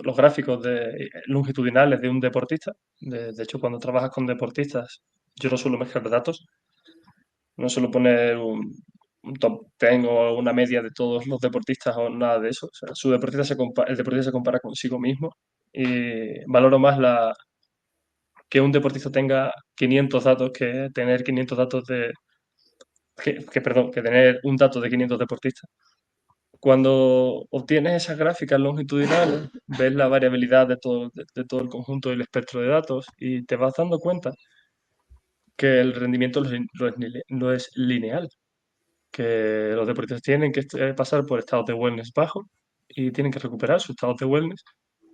los gráficos longitudinales de un deportista, de hecho, cuando trabajas con deportistas, yo no suelo mezclar datos, no suelo poner un top 10 o una media de todos los deportistas o nada de eso. O sea, el deportista se compara consigo mismo y valoro más que un deportista tenga 500 datos que tener 500 datos perdón, que tener un dato de 500 deportistas. Cuando obtienes esas gráficas longitudinales, ves la variabilidad de todo el conjunto del espectro de datos y te vas dando cuenta que el rendimiento no es lineal, que los deportistas tienen que pasar por estados de wellness bajos y tienen que recuperar sus estados de wellness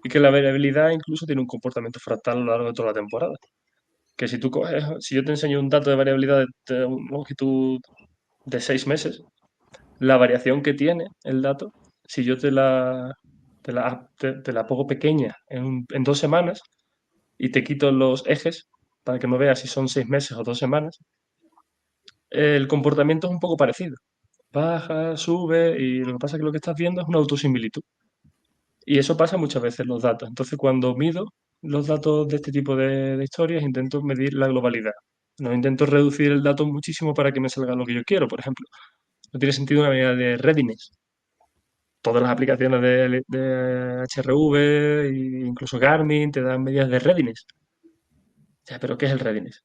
y que la variabilidad incluso tiene un comportamiento fractal a lo largo de toda la temporada. Que si yo te enseño un dato de variabilidad de longitud de 6 meses, la variación que tiene el dato, si yo te la pongo pequeña en 2 semanas y te quito los ejes para que no veas si son 6 meses o 2 semanas, el comportamiento es un poco parecido. Baja, sube y lo que pasa es que lo que estás viendo es una autosimilitud. Y eso pasa muchas veces en los datos. Entonces, cuando mido los datos de este tipo de historias, intento medir la globalidad. No intento reducir el dato muchísimo para que me salga lo que yo quiero. Por ejemplo, no tiene sentido una medida de readiness. Todas las aplicaciones de HRV e incluso Garmin te dan medidas de readiness. Ya, pero ¿qué es el readiness?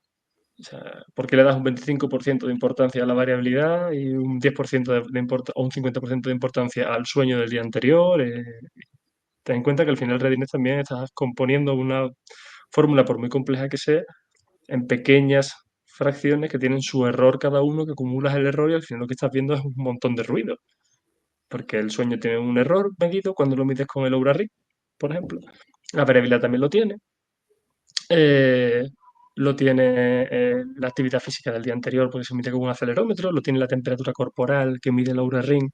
O sea, ¿por qué le das un 25% de importancia a la variabilidad y un 10% o un 50% de importancia al sueño del día anterior? Ten en cuenta que al final readiness también estás componiendo una fórmula, por muy compleja que sea, en pequeñas fracciones que tienen su error cada uno, que acumulas el error y al final lo que estás viendo es un montón de ruido. Porque el sueño tiene un error medido cuando lo mides con el Oura Ring, por ejemplo. La variabilidad también lo tiene. Eh, lo tiene la actividad física del día anterior porque se mide con un acelerómetro, lo tiene la temperatura corporal que mide el Oura Ring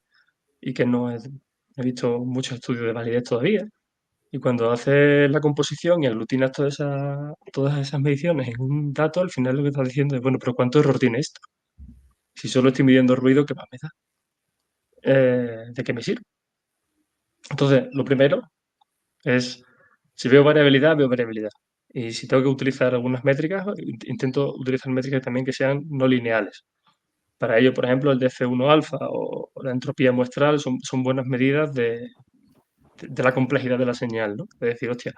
y que no he visto muchos estudios de validez todavía. Y cuando haces la composición y aglutinas todas esas mediciones en un dato, al final lo que estás diciendo es, bueno, pero ¿cuánto error tiene esto? Si solo estoy midiendo ruido, ¿qué más me da? ¿De qué me sirve? Entonces, lo primero es, si veo variabilidad, veo variabilidad. Y si tengo que utilizar algunas métricas, intento utilizar métricas también que sean no lineales. Para ello, por ejemplo, el DF1 alfa o la entropía muestral son buenas medidas de la complejidad de la señal, ¿no? Es decir, hostia,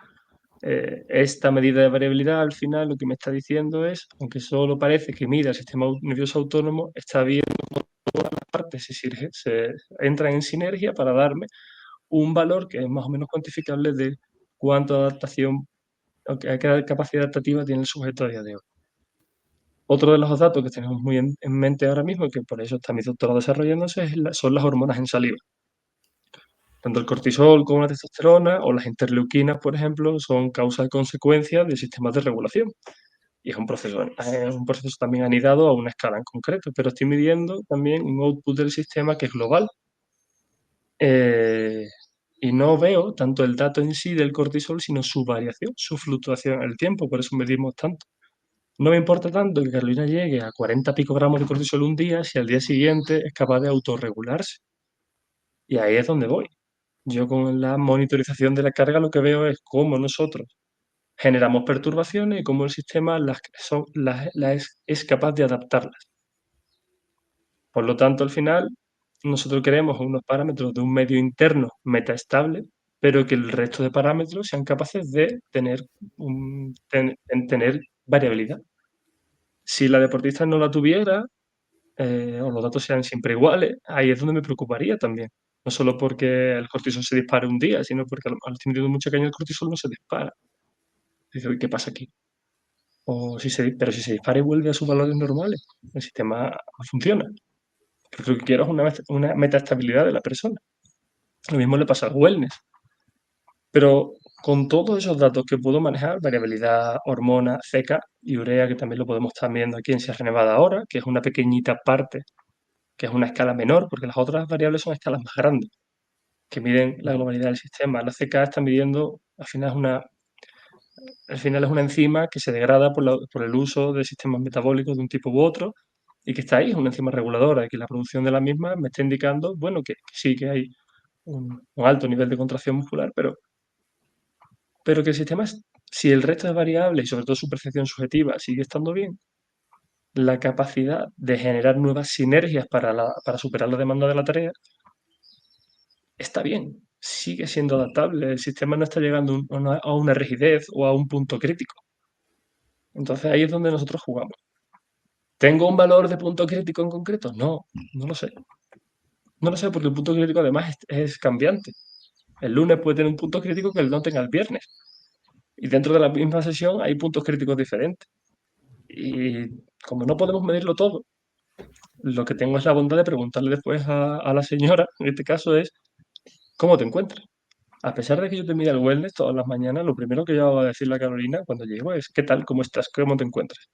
esta medida de variabilidad al final lo que me está diciendo es, aunque solo parece que mira el sistema nervioso autónomo, está viendo cómo todas las partes se entran en sinergia para darme un valor que es más o menos cuantificable de cuánta adaptación, qué capacidad adaptativa tiene el sujeto a día de hoy. Otro de los datos que tenemos muy en mente ahora mismo, y que por eso está mi doctorado desarrollándose, son las hormonas en saliva. Tanto el cortisol como la testosterona o las interleuquinas, por ejemplo, son causa y consecuencia de sistemas de regulación. Y es un proceso también anidado a una escala en concreto, pero estoy midiendo también un output del sistema que es global. Y no veo tanto el dato en sí del cortisol, sino su variación, su fluctuación en el tiempo, por eso medimos tanto. No me importa tanto que Carolina llegue a 40 picogramos de cortisol un día si al día siguiente es capaz de autorregularse. Y ahí es donde voy. Yo con la monitorización de la carga lo que veo es cómo nosotros generamos perturbaciones y cómo el sistema es capaz de adaptarlas. Por lo tanto, al final, nosotros queremos unos parámetros de un medio interno metaestable, pero que el resto de parámetros sean capaces de tener variabilidad. Si la deportista no la tuviera, o los datos sean siempre iguales, ahí es donde me preocuparía también. No solo porque el cortisol se dispare un día, sino porque al estar metiendo mucha caña el cortisol no se dispara. Dice, ¿qué pasa aquí? Pero si se dispara y vuelve a sus valores normales, el sistema funciona. Porque lo que quiero es una metaestabilidad de la persona. Lo mismo le pasa al wellness. Pero con todos esos datos que puedo manejar, variabilidad, hormona, ceca y urea, que también lo podemos estar viendo aquí en Sierra Nevada ahora, que es una pequeñita parte, que es una escala menor, porque las otras variables son escalas más grandes, que miden la globalidad del sistema. La CK está midiendo, al final es una enzima que se degrada por el uso de sistemas metabólicos de un tipo u otro y que está ahí, es una enzima reguladora y que la producción de la misma me está indicando, bueno, que sí que hay un alto nivel de contracción muscular, pero que el sistema, si el resto de variables y sobre todo su percepción subjetiva sigue estando bien, la capacidad de generar nuevas sinergias para superar la demanda de la tarea está bien, sigue siendo adaptable. El sistema no está llegando a una rigidez o a un punto crítico. Entonces ahí es donde nosotros jugamos. ¿Tengo un valor de punto crítico en concreto? No, no lo sé. No lo sé porque el punto crítico además es cambiante. El lunes puede tener un punto crítico que el no tenga el viernes. Y dentro de la misma sesión hay puntos críticos diferentes. Y como no podemos medirlo todo, lo que tengo es la bondad de preguntarle después a la señora, en este caso es, ¿cómo te encuentras? A pesar de que yo te mida el wellness todas las mañanas, lo primero que yo hago a decirle a Carolina cuando llego es, ¿qué tal? ¿Cómo estás? ¿Cómo te encuentras?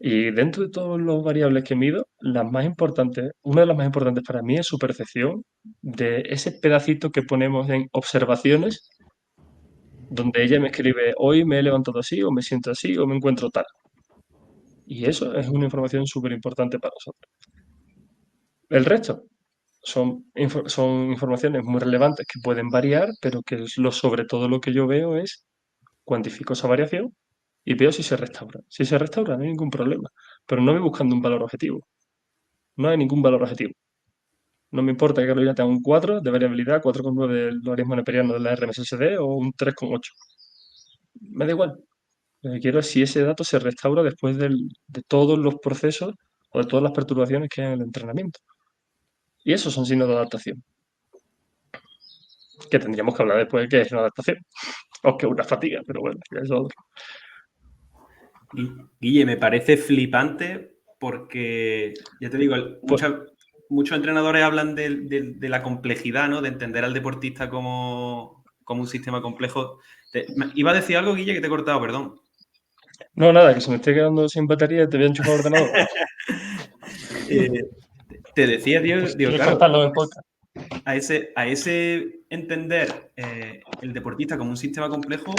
Y dentro de todas las variables que mido, las más importantes, una de las más importantes para mí es su percepción de ese pedacito que ponemos en observaciones, donde ella me escribe, hoy me he levantado así, o me siento así, o me encuentro tal. Y eso es una información súper importante para nosotros. El resto son informaciones muy relevantes que pueden variar, pero que sobre todo lo que yo veo es, cuantifico esa variación y veo si se restaura. Si se restaura, no hay ningún problema, pero no voy buscando un valor objetivo. No hay ningún valor objetivo. No me importa que Carolina tenga un 4 de variabilidad, 4,9 del logaritmo neperiano de la RMSSD o un 3,8. Me da igual. Lo que quiero es si ese dato se restaura después de todos los procesos o de todas las perturbaciones que hay en el entrenamiento. Y esos son signos de adaptación. Que tendríamos que hablar después de qué es una adaptación. O que es una fatiga, pero bueno, ya es otro. Guille, me parece flipante porque, ya te digo, muchos entrenadores hablan de la complejidad, ¿no? De entender al deportista como un sistema complejo. Iba a decir algo, Guille, que te he cortado, perdón. No, nada, que se me esté quedando sin batería, te voy a enchufar el ordenador. Te decía, tío, Pues, digo, ¿quieres claro, cortarlo en podcast? a ese entender el deportista como un sistema complejo,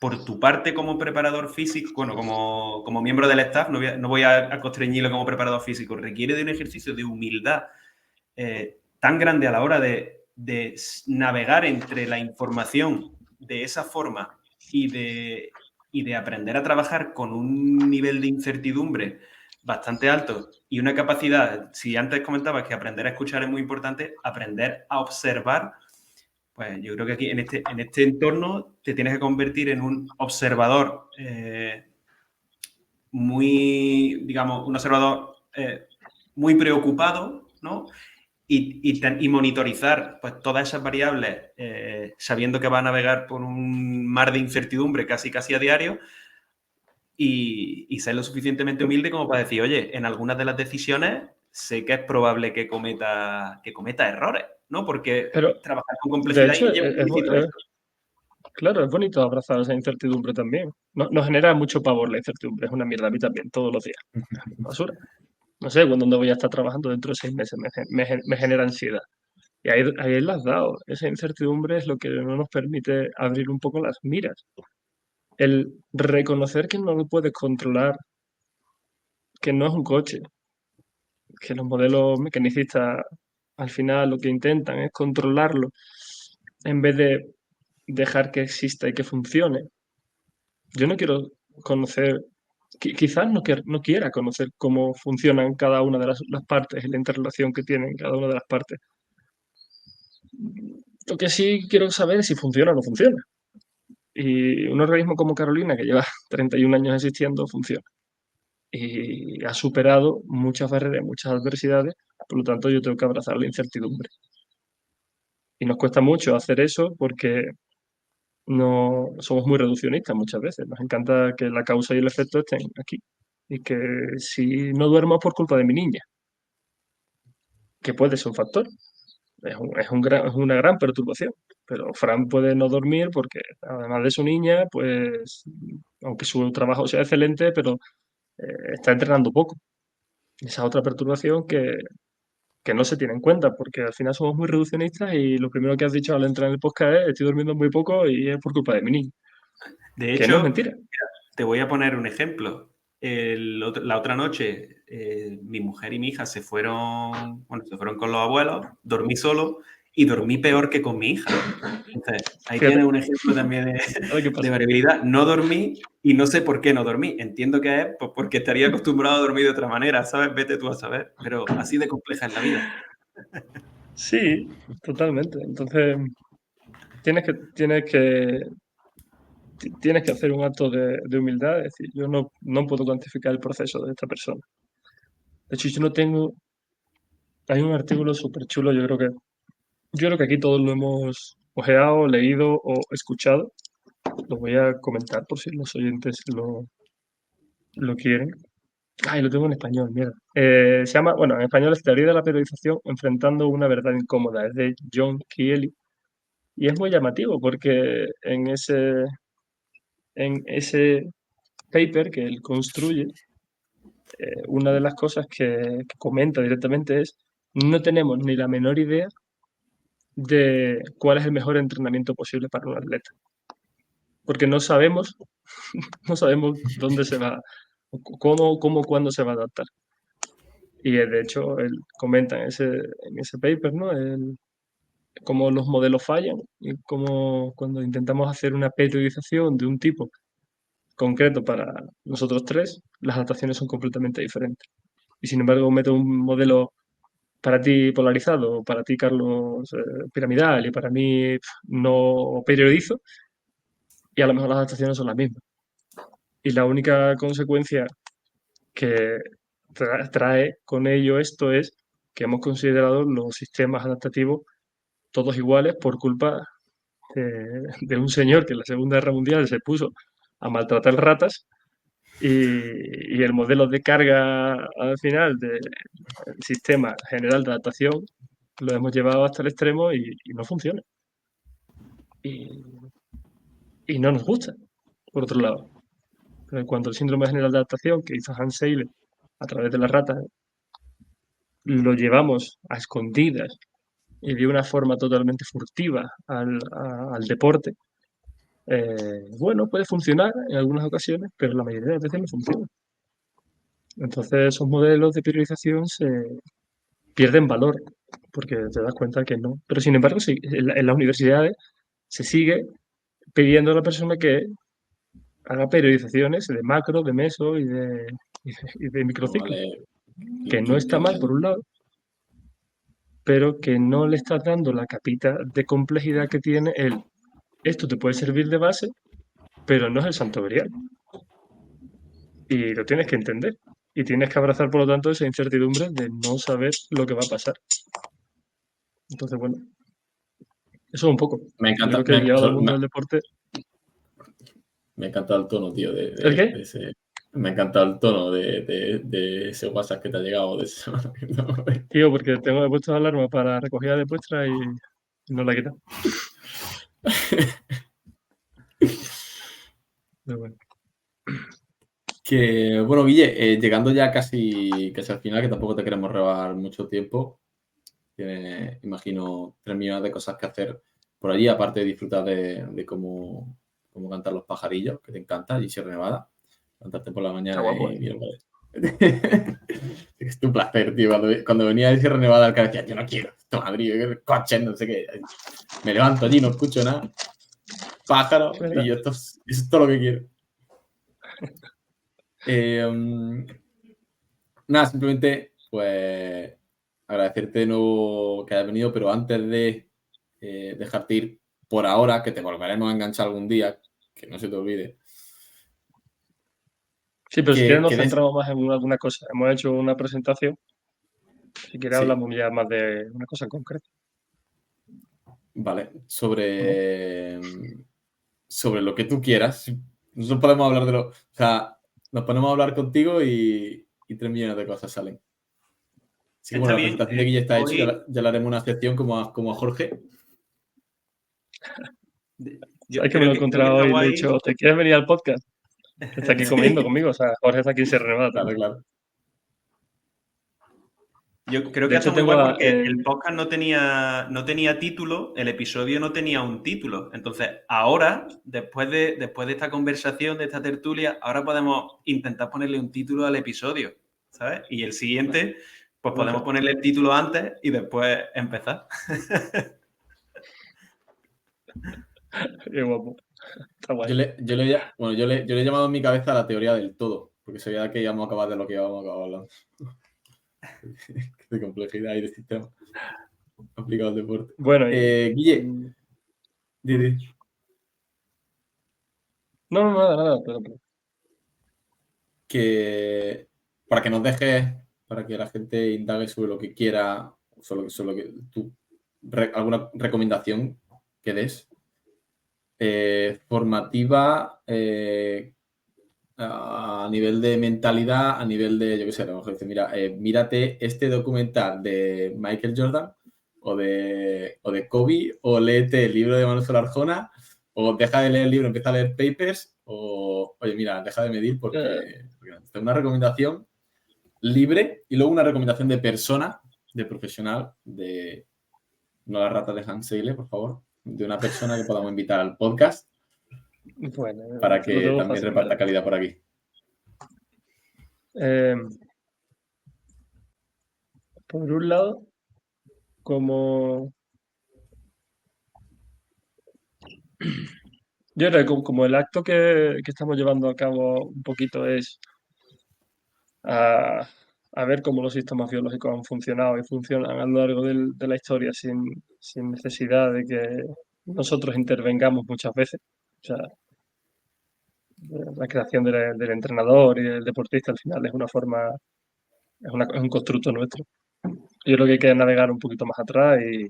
por tu parte como preparador físico, bueno, como miembro del staff, no voy a constreñirlo como preparador físico, requiere de un ejercicio de humildad tan grande a la hora de navegar entre la información de esa forma y de aprender a trabajar con un nivel de incertidumbre bastante alto y una capacidad, si antes comentabas que aprender a escuchar es muy importante, aprender a observar, pues yo creo que aquí en este entorno te tienes que convertir en un observador muy, digamos, un observador muy preocupado, ¿no? Y monitorizar pues, todas esas variables sabiendo que va a navegar por un mar de incertidumbre casi a diario y ser lo suficientemente humilde como para decir, oye, en algunas de las decisiones sé que es probable que cometa errores, ¿no? Porque Pero, trabajar con de complejidad hecho, lleva implícito eso. claro, es bonito abrazar esa incertidumbre también. Nos genera mucho pavor la incertidumbre, es una mierda a mí también, todos los días. Basura. No sé dónde voy a estar trabajando dentro de 6 meses, me genera ansiedad. Y ahí la has dado. Esa incertidumbre es lo que no nos permite abrir un poco las miras. El reconocer que no lo puedes controlar, que no es un coche, que los modelos mecanicistas al final lo que intentan es controlarlo en vez de dejar que exista y que funcione. Yo no quiero conocer, quizás no quiera conocer cómo funcionan cada una de las partes y la interrelación que tienen cada una de las partes. Lo que sí quiero saber es si funciona o no funciona. Y un organismo como Carolina, que lleva 31 años existiendo, funciona. Y ha superado muchas barreras, muchas adversidades, por lo tanto yo tengo que abrazar la incertidumbre. Y nos cuesta mucho hacer eso porque no somos muy reduccionistas muchas veces. Nos encanta que la causa y el efecto estén aquí. Y que si no duermo es por culpa de mi niña, que puede ser un factor, es una gran perturbación. Pero Fran puede no dormir porque, además de su niña, pues, aunque su trabajo sea excelente, pero está entrenando poco. Esa otra perturbación que no se tiene en cuenta, porque al final somos muy reduccionistas y lo primero que has dicho al entrar en el podcast es estoy durmiendo muy poco y es por culpa de mi niño. De Que no es hecho, mentira. te voy a poner un ejemplo. La otra noche, mi mujer y mi hija se fueron con los abuelos, dormí solo y dormí peor que con mi hija. Entonces, ahí Fíjate, tienes un ejemplo también a ver qué de pasa. variabilidad. No dormí y no sé por qué no dormí. Entiendo que es pues, porque estaría acostumbrado a dormir de otra manera, ¿sabes? Vete tú a saber. Pero así de compleja es la vida. Sí, totalmente. Entonces, tienes que, tienes que, tienes que hacer un acto de humildad, es decir, yo no puedo cuantificar el proceso de esta persona. De hecho, yo no tengo, hay un artículo súper chulo, yo creo que aquí todos lo hemos ojeado, leído o escuchado. Lo voy a comentar por si los oyentes lo quieren. Ay, lo tengo en español, mierda. Se llama, bueno, en español es Teoría de la periodización enfrentando una verdad incómoda. Es de John Keely. Y es muy llamativo porque en ese paper que él construye, una de las cosas que comenta directamente es, no tenemos ni la menor idea de cuál es el mejor entrenamiento posible para un atleta. Porque no sabemos dónde se va, cómo, cuándo se va a adaptar. Y de hecho, él comenta en ese paper, ¿no? Cómo los modelos fallan y cómo cuando intentamos hacer una periodización de un tipo concreto para nosotros tres, las adaptaciones son completamente diferentes. Y sin embargo, meto un modelo para ti polarizado, para ti, Carlos, piramidal, y para mí no periodizo, y a lo mejor las adaptaciones son las mismas. Y la única consecuencia que trae con ello esto es que hemos considerado los sistemas adaptativos todos iguales por culpa de un señor que en la Segunda Guerra Mundial se puso a maltratar ratas y el modelo de carga al final del sistema general de adaptación lo hemos llevado hasta el extremo y no funciona. Y, y no nos gusta, por otro lado. Pero en cuanto al síndrome general de adaptación que hizo Hans Seyle a través de las ratas, lo llevamos a escondidas y de una forma totalmente furtiva al deporte, bueno, puede funcionar en algunas ocasiones, pero la mayoría de las veces no funciona. Entonces esos modelos de priorización se pierden valor porque te das cuenta que no. Pero sin embargo, sí, en las universidades se sigue pidiendo a la persona que haga periodizaciones de macro, de meso y de microciclo. Vale. Que no está mal por un lado, pero que no le estás dando la capita de complejidad que tiene el esto te puede servir de base, pero no es el santo grial. Y lo tienes que entender. Y tienes que abrazar, por lo tanto, esa incertidumbre de no saber lo que va a pasar. Entonces, bueno, eso un poco. Me Yo encanta, creo que llevado al mundo del deporte. me encanta el tono, tío, ¿El qué? de ese. Me encanta el tono de ese WhatsApp que te ha llegado. De ese... Tío, porque he puesto alarma para recogida de muestras y no la he quitado. Pero bueno. Que, bueno, Guille, llegando ya casi al final, que tampoco te queremos robar mucho tiempo, tienes, imagino, 3 millones de cosas que hacer por allí, aparte de disfrutar de cómo cantar los pajarillos, que te encanta, y Sierra Nevada, cantarte por la mañana Está guapo, y miércoles. Es tu placer, tío. Cuando venía de Sierra Nevada, el cara decía, yo no quiero, esto Madrid, el coche, no sé qué. Me levanto allí, no escucho nada, pájaro, y esto es todo lo que quiero. Nada, simplemente, pues, agradecerte de nuevo que hayas venido, pero antes de dejarte ir por ahora, que te volveremos a enganchar algún día, que no se te olvide. Sí, pero si quieres nos que des- centramos más en alguna cosa. Hemos hecho una presentación. Si quieres Sí, hablamos ya más de una cosa en concreto. vale, sobre lo que tú quieras. Nosotros podemos hablar de lo... O sea, nos ponemos a hablar contigo y 3 millones de cosas salen. Así que Está bueno, la bien. presentación de Guille está hecha, Hoy, ya le haremos una sección como a Jorge. Es que me lo he creo que encontrado está hoy y le he guay. dicho, ¿te quieres venir al podcast? Que está aquí comiendo conmigo. O sea, Jorge está aquí en Sierra Nevada Claro, también. claro. Yo creo De que hecho, está muy tengo guay a, porque el podcast no tenía título, el episodio no tenía un título. Entonces, ahora, después de esta conversación, de esta tertulia, ahora podemos intentar ponerle un título al episodio, ¿sabes? Y el siguiente, pues podemos ponerle el título antes y después empezar. qué guapo. Está guay. Yo le he llamado en mi cabeza la teoría del todo, porque sabía que íbamos a acabar de lo que íbamos a acabar hablando. De complejidad y de sistema aplicado al deporte. Bueno, Guille, di. no, nada, pero. Que para que nos dejes, para que la gente indague sobre lo que quiera, sobre lo que tú, alguna recomendación que des, formativa, a nivel de mentalidad, a nivel de, yo qué sé, a lo mejor dice, mira, mírate este documental de Michael Jordan o de Kobe, o léete el libro de Manuel Arjona, o deja de leer el libro, empieza a leer papers, o, oye, mira, deja de medir porque es una recomendación libre y luego una recomendación de persona, de profesional, de no la rata de Hans Seile, por favor, de una persona que podamos invitar al podcast Bueno, para lo que tengo también fácil, reparta ¿vale? calidad por aquí. Por un lado, como. Yo creo que como el acto que estamos llevando a cabo un poquito es a ver cómo los sistemas biológicos han funcionado y funcionan a lo largo de la historia sin necesidad de que nosotros intervengamos muchas veces. O sea, la creación del entrenador y del deportista al final es una forma, es un constructo nuestro. Yo creo que hay que navegar un poquito más atrás y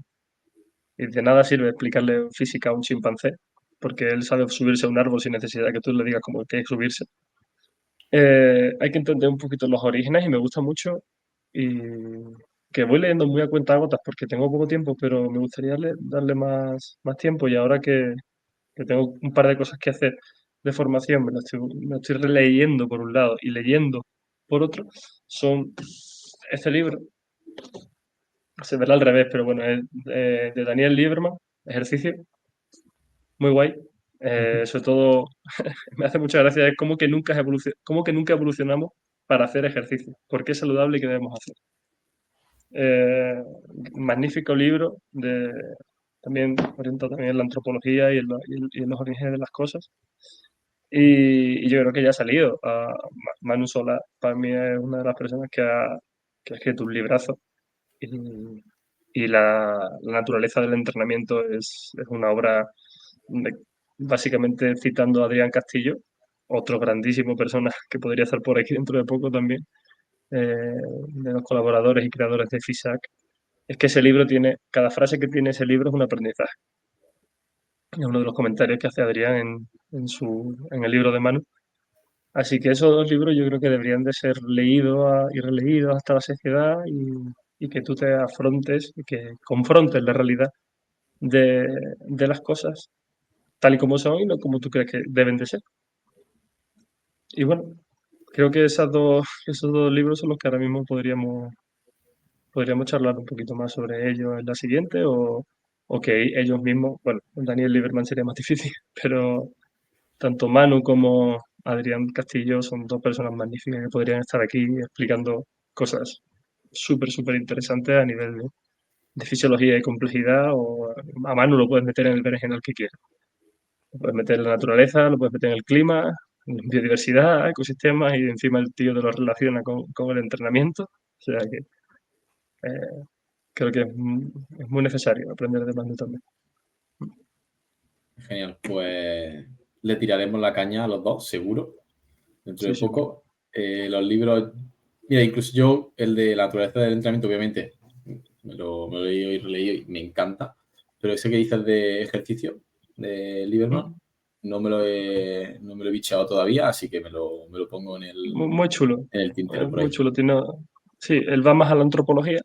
de nada sirve explicarle física a un chimpancé, porque él sabe subirse a un árbol sin necesidad de que tú le digas cómo hay que subirse. Hay que entender un poquito los orígenes y me gusta mucho y que voy leyendo muy a cuentagotas porque tengo poco tiempo, pero me gustaría darle más tiempo y ahora que tengo un par de cosas que hacer de formación, me lo estoy releyendo por un lado y leyendo por otro, son este libro, se verá al revés, pero bueno, es de Daniel Lieberman, Ejercicio, muy guay. Sobre todo, me hace mucha gracia es cómo que nunca evolucionamos para hacer ejercicio, porque es saludable y que debemos hacer. Eh, Magnífico libro también orientado también en la antropología y en los orígenes de las cosas. Y yo creo que ya ha salido. Manu Sola, para mí, es una de las personas que ha escrito un librazo. Y la naturaleza del entrenamiento es una obra, básicamente citando a Adrián Castillo, otro grandísimo persona que podría estar por aquí dentro de poco también, de los colaboradores y creadores de FISAC. Es que ese libro tiene, cada frase que tiene ese libro es un aprendizaje. Es uno de los comentarios que hace Adrián en el libro de Manu. Así que esos dos libros yo creo que deberían de ser leídos y releídos hasta la saciedad y que tú te afrontes y que confrontes la realidad de las cosas tal y como son y no como tú crees que deben de ser. Y bueno, creo que esos dos libros son los que ahora mismo podríamos charlar un poquito más sobre ellos en la siguiente o que ellos mismos, bueno, Daniel Lieberman sería más difícil, pero tanto Manu como Adrián Castillo son dos personas magníficas que podrían estar aquí explicando cosas súper interesantes a nivel de fisiología y complejidad, o a Manu lo puedes meter en el berenjenal que quieras. Lo puedes meter en la naturaleza, lo puedes meter en el clima, en biodiversidad, ecosistemas, y encima el tío te lo relaciona con el entrenamiento. O sea que creo que es muy necesario aprender de Manu también. Genial, pues le tiraremos la caña a los dos, seguro, dentro de Sí, poco. Los libros, mira, incluso yo, el de la naturaleza del entrenamiento, obviamente, me lo he leído y releído y me encanta, pero ese que dices de ejercicio, de Lieberman, no me lo he bicheado todavía, así que me lo pongo en muy chulo. el tintero por Muy ahí. chulo. Sí, él va más a la antropología,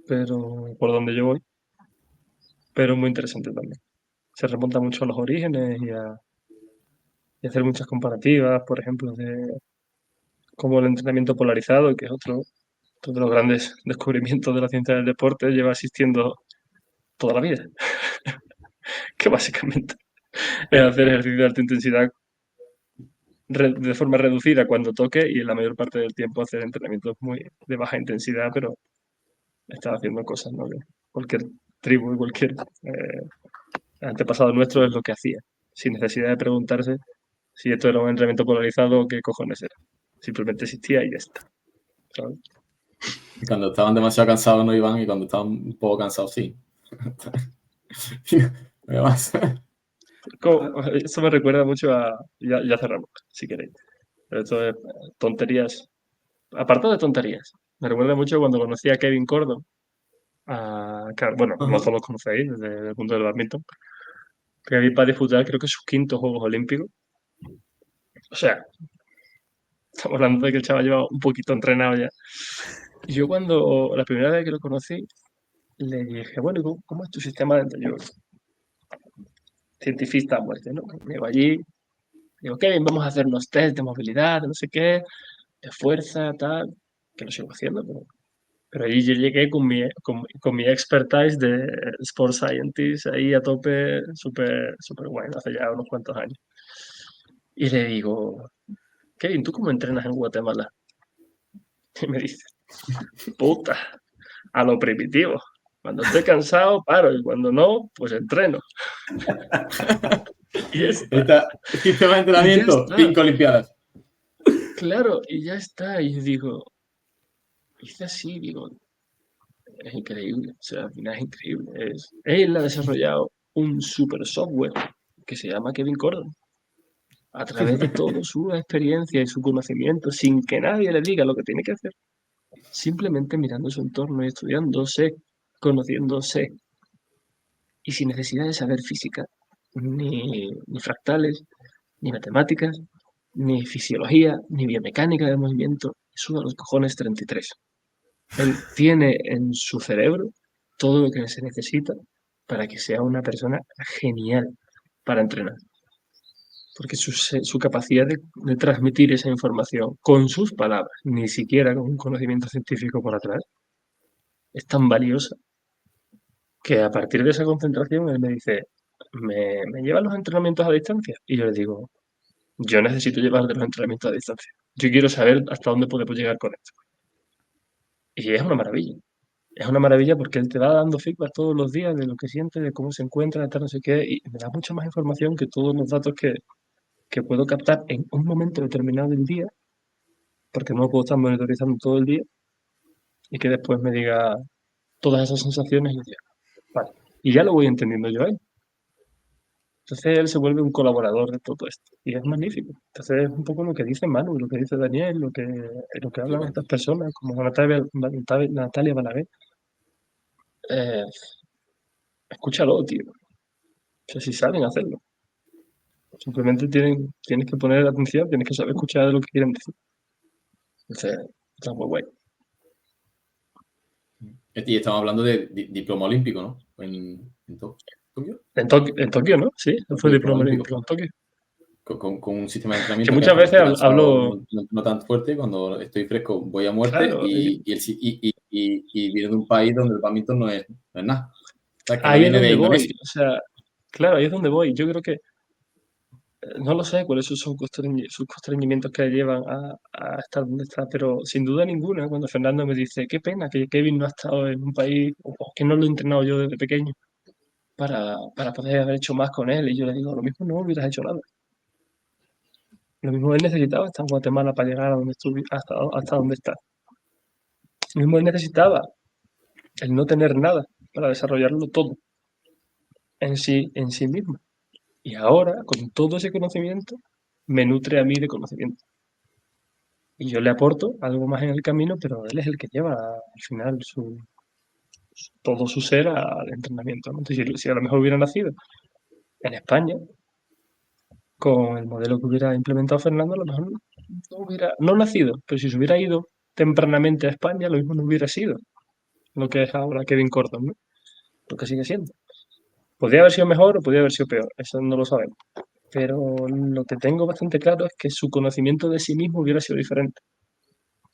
pero por donde yo voy, pero muy interesante también. Se remonta mucho a los orígenes y hacer muchas comparativas, por ejemplo, de cómo el entrenamiento polarizado, que es otro de los grandes descubrimientos de la ciencia del deporte, lleva existiendo toda la vida. Que básicamente es hacer ejercicio de alta intensidad de forma reducida cuando toque y en la mayor parte del tiempo hacer entrenamientos muy de baja intensidad, pero está haciendo cosas, ¿no? Que cualquier tribu y cualquier antepasado nuestro es lo que hacía, sin necesidad de preguntarse si esto era un entrenamiento polarizado o qué cojones era. Simplemente existía y ya está. ¿Sabes? Y cuando estaban demasiado cansados no iban y cuando estaban un poco cansados sí. Además, Eso me recuerda mucho a... Ya cerramos, si queréis. Pero esto es tonterías. Aparte de tonterías, me recuerda mucho cuando conocí a Kevin Gordon. Claro, bueno, no todos los conocéis desde el punto del badminton. Kevin va a disputar, creo que sus quintos Juegos Olímpicos. O sea, estamos hablando de que el chaval lleva un poquito entrenado ya. Y yo la primera vez que lo conocí, le dije, bueno, ¿cómo es tu sistema de entrenamiento? Cientifista a muerte, ¿no? Llego allí, digo, Kevin, vamos a hacer unos test de movilidad, de no sé qué, de fuerza, tal, que lo sigo haciendo, pero allí yo llegué con mi expertise de Sports Scientist ahí a tope, súper bueno, hace ya unos cuantos años. Y le digo, Kevin, ¿tú cómo entrenas en Guatemala? Y me dice, puta, a lo primitivo. Cuando estoy cansado, paro, y cuando no, pues entreno. Y sistema de ya entrenamiento, está. 5 Olimpiadas. Claro, y ya está. Y digo, hice así, digo, es increíble. O sea, al final es increíble. Él ha desarrollado un super software que se llama Kevin Gordon. A través de toda su experiencia y su conocimiento, sin que nadie le diga lo que tiene que hacer, simplemente mirando su entorno y estudiándose, conociéndose, y sin necesidad de saber física, ni fractales, ni matemáticas, ni fisiología, ni biomecánica del movimiento. Suda los cojones 33. Él tiene en su cerebro todo lo que se necesita para que sea una persona genial para entrenar. Porque su capacidad de transmitir esa información con sus palabras, ni siquiera con un conocimiento científico por atrás, es tan valiosa que a partir de esa concentración él me dice, ¿me llevan los entrenamientos a distancia? Y yo le digo, yo necesito llevar los entrenamientos a distancia. Yo quiero saber hasta dónde podemos llegar con esto. Y es una maravilla. es una maravilla porque él te va dando feedback todos los días de lo que siente, de cómo se encuentra, de tal, no sé qué, y me da mucha más información que todos los datos que puedo captar en un momento determinado del día, porque no puedo estar monitorizando todo el día, y que después me diga todas esas sensaciones y yo diga, vale, y ya lo voy entendiendo yo a él. Entonces él se vuelve un colaborador de todo esto y es magnífico. Entonces es un poco lo que dice Manu, lo que dice Daniel, lo que hablan estas Totalmente. personas, como Natalia Balaguer. Eh, escúchalo, tío. O sea, si saben hacerlo. Simplemente tienes que poner atención, tienes que saber escuchar lo que quieren decir. Entonces, está muy guay. Y estamos hablando de diploma olímpico, ¿no? En Tokio. En Tokio, ¿no? Sí, fue Diploma diploma olímpico. olímpico en Tokio. Con un sistema de Que entrenamiento que muchas hasta me veces estoy cansado, hablo, no tan fuerte, cuando estoy fresco voy a muerte claro, y viene de un país donde el badminton no es nada. O sea, que no ahí es viene de donde voy. Indonesia. O sea, claro, ahí es donde voy. Yo creo que no lo sé cuáles son sus constreñimientos que le llevan a estar donde está, pero sin duda ninguna, cuando Fernando me dice, qué pena que Kevin no ha estado en un país, o que no lo he entrenado yo desde pequeño, para poder haber hecho más con él, y yo le digo, lo mismo no hubieras hecho nada. Lo mismo él necesitaba estar en Guatemala para llegar a donde hasta donde está. Lo mismo él necesitaba el no tener nada para desarrollarlo todo en sí mismo. Y ahora, con todo ese conocimiento, me nutre a mí de conocimiento. Y yo le aporto algo más en el camino, pero él es el que lleva al final todo su ser al entrenamiento, ¿no? Entonces, si a lo mejor hubiera nacido en España, con el modelo que hubiera implementado Fernando, a lo mejor no hubiera, no nacido, pero si se hubiera ido tempranamente a España, lo mismo no hubiera sido lo que es ahora Kevin Cordon, ¿no? Lo que sigue siendo. Podría haber sido mejor o podría haber sido peor, eso no lo sabemos. Pero lo que tengo bastante claro es que su conocimiento de sí mismo hubiera sido diferente,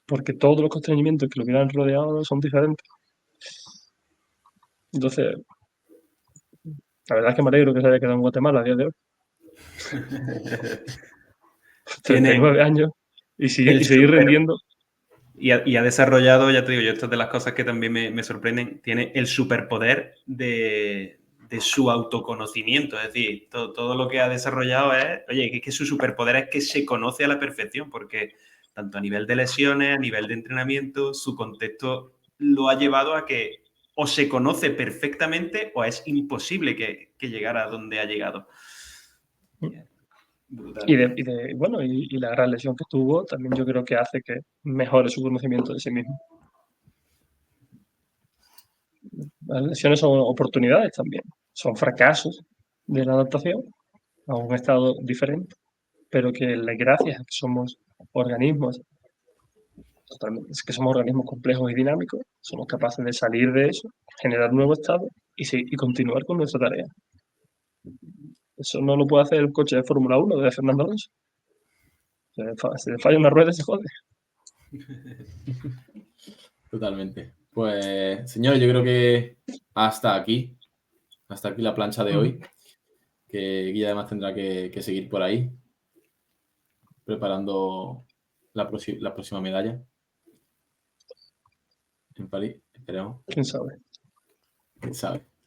porque todos los constreñimientos que lo hubieran rodeado son diferentes. Entonces, la verdad es que me alegro que se haya quedado en Guatemala a día de hoy. Tiene 39 años y el seguir super rendiendo. y ha desarrollado, ya te digo, yo esto es de las cosas que también me sorprenden, tiene el superpoder de su autoconocimiento, es decir, todo lo que ha desarrollado es, oye, que su superpoder es que se conoce a la perfección, porque tanto a nivel de lesiones, a nivel de entrenamiento, su contexto lo ha llevado a que o se conoce perfectamente o es imposible que llegara a donde ha llegado. Brutal. Bueno, y la gran lesión que tuvo también yo creo que hace que mejore su conocimiento de sí mismo. Las lesiones son oportunidades también, son fracasos de la adaptación a un estado diferente, pero que gracias a que somos organismos es que somos organismos complejos y dinámicos, somos capaces de salir de eso, generar un nuevo estado y continuar con nuestra tarea. Eso no lo puede hacer el coche de Fórmula 1 de Fernando Alonso. Se le falla una rueda y se jode. Totalmente. Pues, señores, yo creo que hasta aquí la plancha de hoy, que Guilla además tendrá que seguir por ahí, preparando la próxima medalla en París. Esperemos. ¿Quién sabe? ¿Quién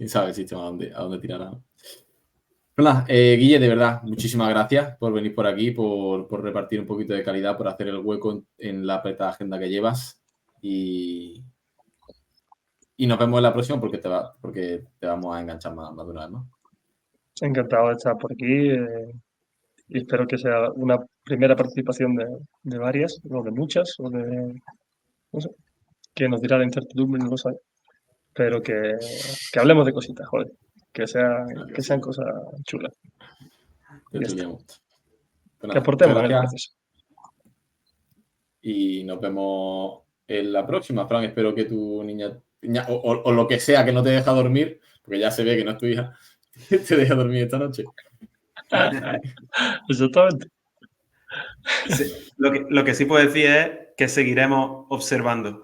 sabe el sistema a dónde tirará? Pues nada, Guille, de verdad, muchísimas gracias por venir por aquí, por repartir un poquito de calidad, por hacer el hueco en la apretada agenda que llevas. Y nos vemos en la próxima porque te vamos a enganchar más de una vez, ¿no? Encantado de estar por aquí y espero que sea una primera participación de varias, o de muchas, o de, no sé, que nos dirá la incertidumbre, no lo sabe, pero que hablemos de cositas, joder, que sean cosas chulas. Ya está. Tertuliamos. Pues Que nada, muchas aportemos en el gracias proceso. y nos vemos en la próxima. Fran, espero que tu niña o lo que sea que no te deja dormir, porque ya se ve que no es tu hija, te deja dormir esta noche. Exactamente. Sí, lo que sí puedo decir es que seguiremos observando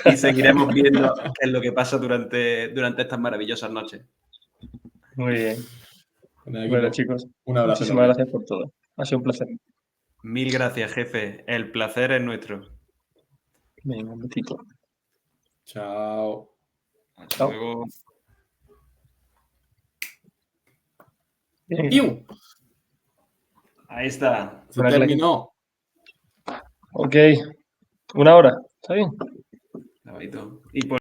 y seguiremos viendo qué es lo que pasa durante estas maravillosas noches. Muy bien. Bueno, Bueno, chicos, un abrazo muchísimas enorme. gracias por todo. Ha sido un placer. Mil gracias, jefe. El placer es nuestro. Venga, un besito. Chao. Hasta Chao. luego. Bien. ¡Iu! Ahí está. Se Buena clase. terminó. Ok. 1 hora. ¿Está bien? Clavadito. Y por